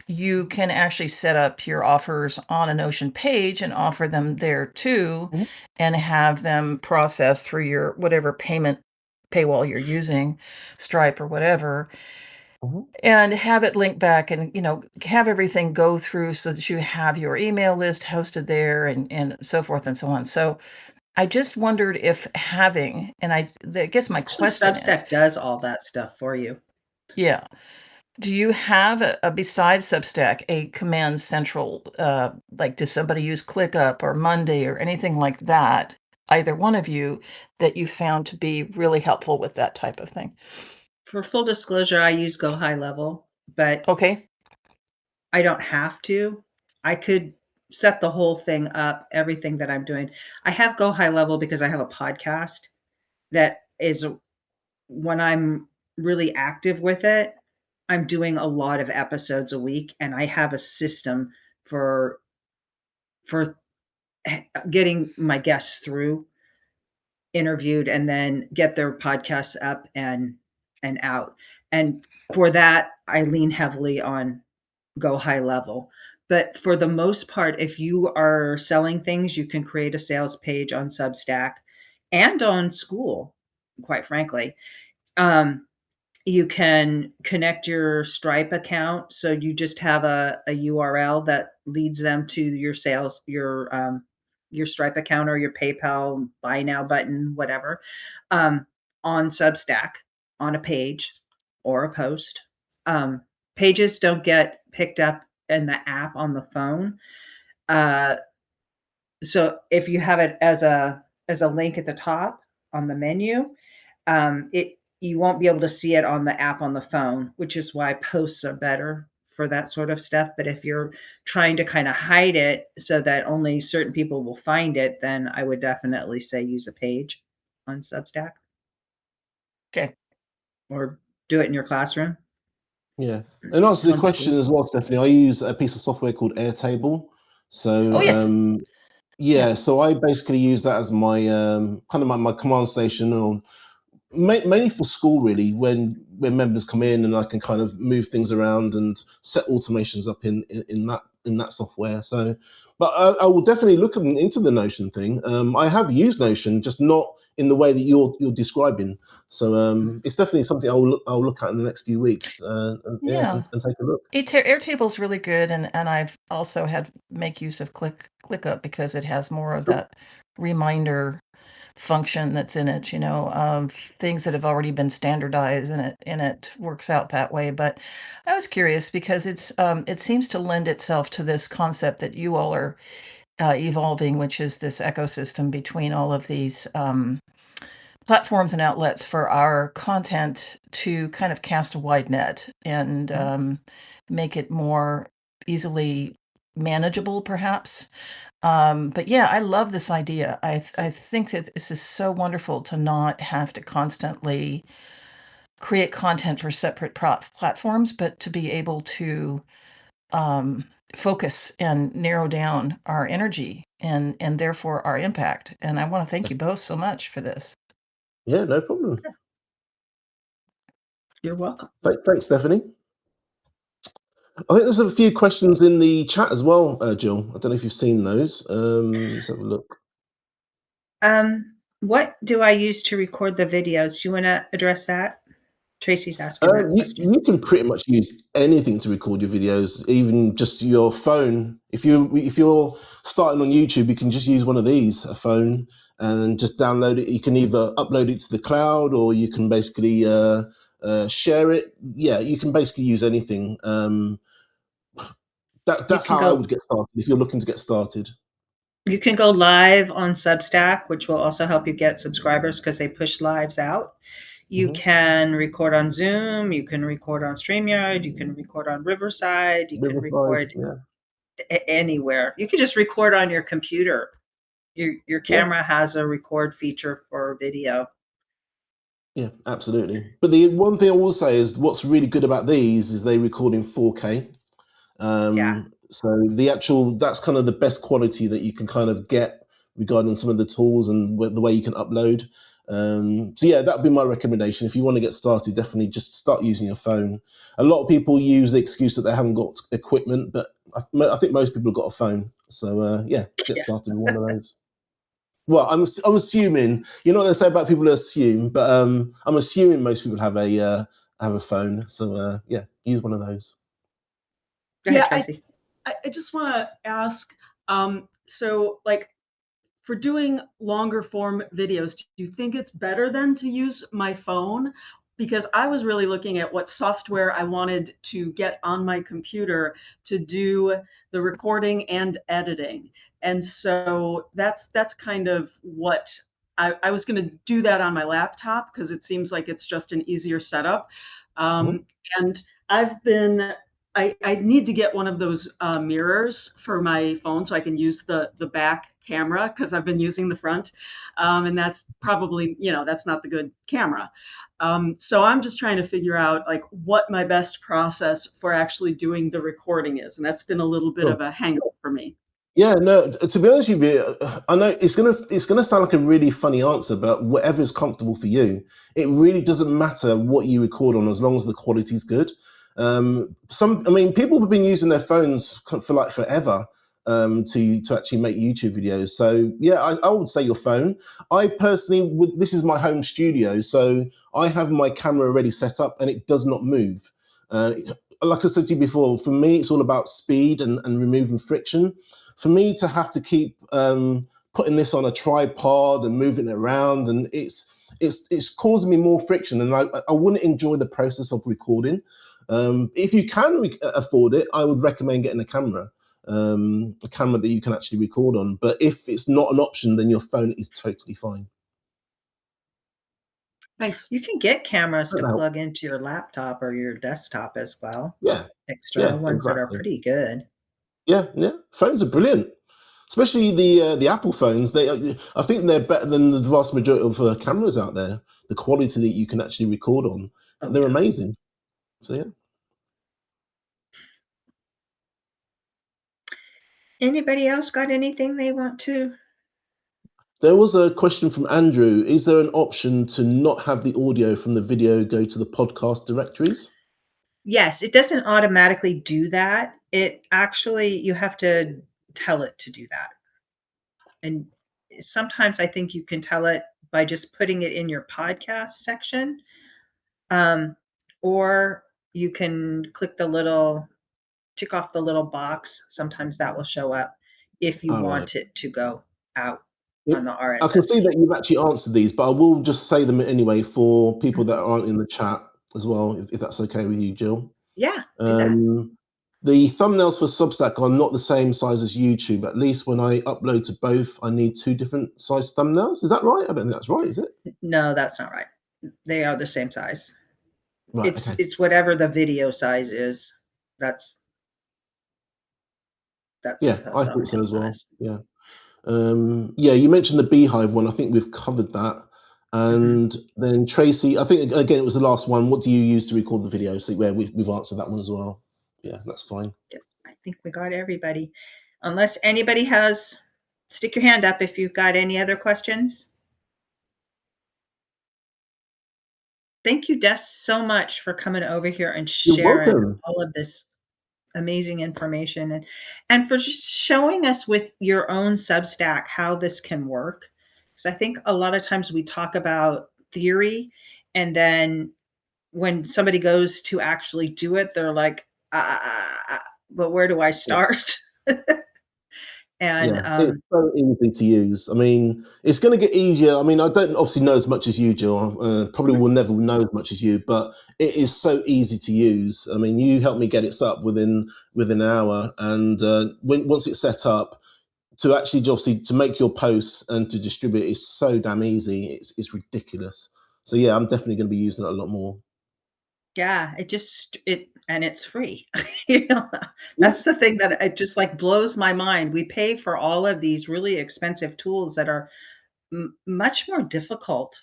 You can actually set up your offers on a Notion page and offer them there too, Mhm, and have them processed through your whatever payment paywall you're using, Stripe or whatever, mhm. and have it linked back and have everything go through so that you have your email list hosted there and so forth and so on. So I just wondered if having, and I guess my Actually, question is, Substack does all that stuff for you. yeah. Do you have a besides Substack, a command central, like, does somebody use ClickUp or Monday or anything like that, either one of you, that you found to be really helpful with that type of thing? For full disclosure, I use Go High Level, but Okay. I don't have to. I could set the whole thing up, everything that I'm doing. I have Go High Level because I have a podcast that is when I'm really active with it, I'm doing a lot of episodes a week, and I have a system for for getting my guests through, interviewed, and then get their podcasts up and out. And for that, I lean heavily on Go High Level. But for the most part, if you are selling things, you can create a sales page on Substack and on Skool, quite frankly. Um, You can connect your Stripe account, so you just have a URL that leads them to your sales your Stripe account or your PayPal buy now button, whatever, um, on Substack, on a page or a post. Um, Pages don't get picked up in the app on the phone, uh, so if you have it as a link at the top on the menu, it you won't be able to see it on the app on the phone, which is why posts are better for that sort of stuff. But if you're trying to kind of hide it so that only certain people will find it, then I would definitely say use a page on Substack Okay. or do it in your classroom Yeah. And answer the on question Skool. as well, Stephanie, I use a piece of software called Airtable. Oh, So yes. Yeah. yeah, so I basically use that as my kind of my command station on mainly for Skool, really, when members come in, and I can kind of move things around and set automations up in that software. So, but I will definitely look into the Notion thing. I have used Notion, just not in the way that you're describing. So it's definitely something I'll look at in the next few weeks. Yeah, Yeah. and take a look. Airtable's really good, and I've also had make use of ClickUp because it has more of Sure. that reminder function that's in it, of things that have already been standardized, and it works out that way. But I was curious because it seems to lend itself to this concept that you all are evolving, which is this ecosystem between all of these platforms and outlets for our content to kind of cast a wide net and Mhm. make it more easily manageable, perhaps. But yeah, I love this idea. I think that this is so wonderful to not have to constantly create content for separate platforms, but to be able to um, focus and narrow down our energy and therefore our impact. And I want to thank you both so much for this. Yeah, no problem. You're welcome. Thanks, Stephanie. I think there's a few questions in the chat as well, Jill. I don't know if you've seen those. Let's have a look. What do I use to record the videos? Do you want to address that? Tracy's asking that question. You can pretty much use anything to record your videos, even just your phone. If you're starting on YouTube, you can just use one of these, a phone, and just download it. You can either upload it to the cloud, or you can basically share it. Yeah, you can basically use anything. That's how I would get started if you're looking to get started. You can go live on Substack, which will also help you get subscribers because they push lives out. You can record on Zoom. You can record on StreamYard. You can record on Riverside. You can record anywhere. You can just record on your computer. Your camera has a record feature for video. Yeah, absolutely. But the one thing I will say is what's really good about these is they record in 4K. So that's kind of the best quality that you can kind of get regarding some of the tools and the way you can upload. So yeah, that'd be my recommendation. If you want to get started, definitely just start using your phone. A lot of people use the excuse that they haven't got equipment, but I think most people have got a phone. So yeah, get started with one of those. Well, I'm assuming, you know what they say about people who assume, but I'm assuming most people have a phone. So yeah, use one of those. Go ahead, Tracy. I just want to ask, so like for doing longer form videos, do you think it's better than to use my phone? Because I was really looking at what software I wanted to get on my computer to do the recording and editing. And so that's kind of what I was going to do that on my laptop because it seems like it's just an easier setup. And I need to get one of those mirrors for my phone so I can use the back camera because I've been using the front. And that's probably, that's not the good camera. So I'm just trying to figure out like what my best process for actually doing the recording is. And that's been a little bit of a hang up for me. Yeah, no, to be honest with you, I know it's gonna sound like a really funny answer, but whatever is comfortable for you. It really doesn't matter what you record on as long as the quality is good. People have been using their phones for like forever to actually make YouTube videos. So yeah, I would say your phone. I personally, this is my home studio, so I have my camera already set up and it does not move. Like I said to you before, for me, it's all about speed and removing friction. For me to have to keep putting this on a tripod and moving it around, and it's causing me more friction, and I wouldn't enjoy the process of recording. If you can afford it, I would recommend getting a camera that you can actually record on. But if it's not an option, then your phone is totally fine. Thanks. You can get cameras to plug into your laptop or your desktop as well. Yeah. External ones that are pretty good. Yeah. Phones are brilliant, especially the Apple phones. I think they're better than the vast majority of cameras out there. The quality that you can actually record on, they're amazing. So yeah. Anybody else got anything they want to? There was a question from Andrew. Is there an option to not have the audio from the video go to the podcast directories? Yes, it doesn't automatically do that. It actually, you have to tell it to do that. And sometimes I think you can tell it by just putting it in your podcast section. Or you can tick off the little box. Sometimes that will show up if you want it to go out on the RSS. I can see that you've actually answered these, but I will just say them anyway for people that aren't in the chat as well, if that's okay with you, Jill. Yeah, do that. The thumbnails for Substack are not the same size as YouTube. At least when I upload to both, I need 2 different size thumbnails. Is that right? I don't think that's right, is it? No, that's not right. They are the same size. Right, it's whatever the video size is. That's yeah, I thought so as well. Yeah. You mentioned the Beehive one. I think we've covered that. And then Tracy, I think again it was the last one. What do you use to record the video? So we've answered that one as well. Yeah, that's fine. Yeah, I think we got everybody. Unless anybody has, stick your hand up if you've got any other questions. Thank you, Des, so much for coming over here and sharing all of this amazing information and for just showing us with your own Substack how this can work. Because I think a lot of times we talk about theory, and then when somebody goes to actually do it, they're like, but where do I start? And Yeah, it's so easy to use. I mean, it's going to get easier. I mean, I don't obviously know as much as you, Jill. Probably will never know as much as you, but it is so easy to use. I mean, you helped me get it set up within an hour, and once it's set up, to actually obviously to make your posts and to distribute is so damn easy. It's ridiculous. So yeah, I'm definitely going to be using it a lot more. yeah, and it's free. You know, that's the thing that it just like blows my mind. We pay for all of these really expensive tools that are much more difficult.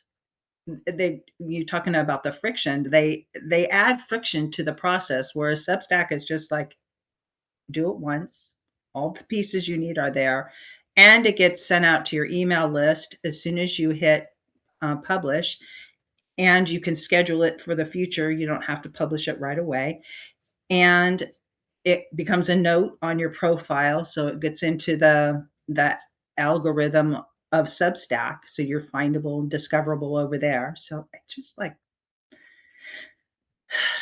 You're talking about the friction. They add friction to the process, whereas Substack is just like, do it once. All the pieces you need are there, and it gets sent out to your email list as soon as you hit publish. And you can schedule it for the future. You don't have to publish it right away. And it becomes a note on your profile. So it gets into that algorithm of Substack. So you're findable and discoverable over there. So it's just like,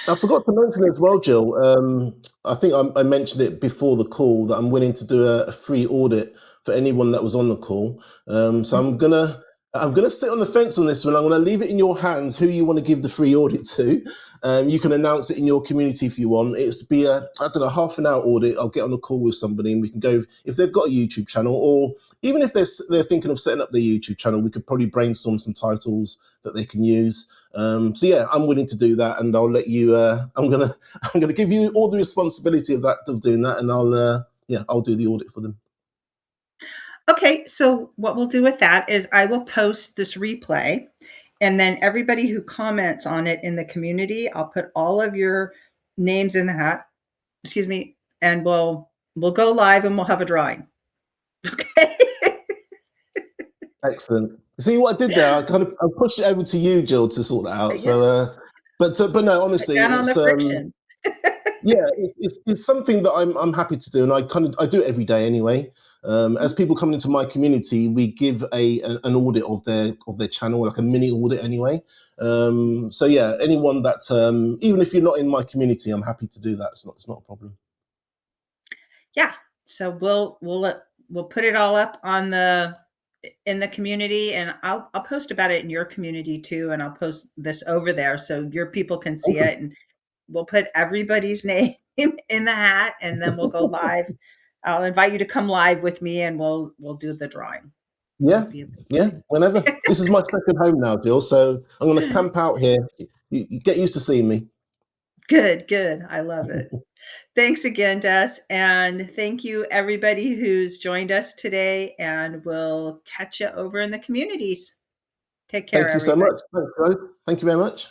I forgot to mention as well, Jill. I think I mentioned it before the call that I'm willing to do a free audit for anyone that was on the call. So I'm gonna sit on the fence on this one. I'm gonna leave it in your hands who you want to give the free audit to. You can announce it in your community if you want. It's be a half an hour audit. I'll get on a call with somebody and we can go if they've got a YouTube channel, or even if they're thinking of setting up their YouTube channel, we could probably brainstorm some titles that they can use. So yeah, I'm willing to do that, and I'll let you. I'm gonna give you all the responsibility of doing that, and I'll do the audit for them. okay, so what we'll do with that is I will post this replay, and then everybody who comments on it in the community, I'll put all of your names in the hat. Excuse me, and we'll go live and we'll have a drawing. Okay. Excellent. See what I did there? I pushed it over to you, Jill, to sort that out. Yeah. So, but no, honestly, Down on the friction. Yeah, it's something that I'm happy to do, and I do it every day anyway. As people come into my community, we give an audit of their channel, like a mini audit anyway. So yeah, anyone that even if you're not in my community, I'm happy to do that. It's not a problem. Yeah. So we'll put it all up in the community, and I'll post about it in your community too, and I'll post this over there so your people can see it, and we'll put everybody's name in the hat, and then we'll go live. I'll invite you to come live with me, and we'll do the drawing. Yeah, whenever. This is my second home now, Jill, so I'm going to camp out here. You get used to seeing me. Good. I love it. Thanks again, Des. And thank you, everybody who's joined us today. And we'll catch you over in the communities. Take care, Thank you so much. Thanks, guys. Thank you very much.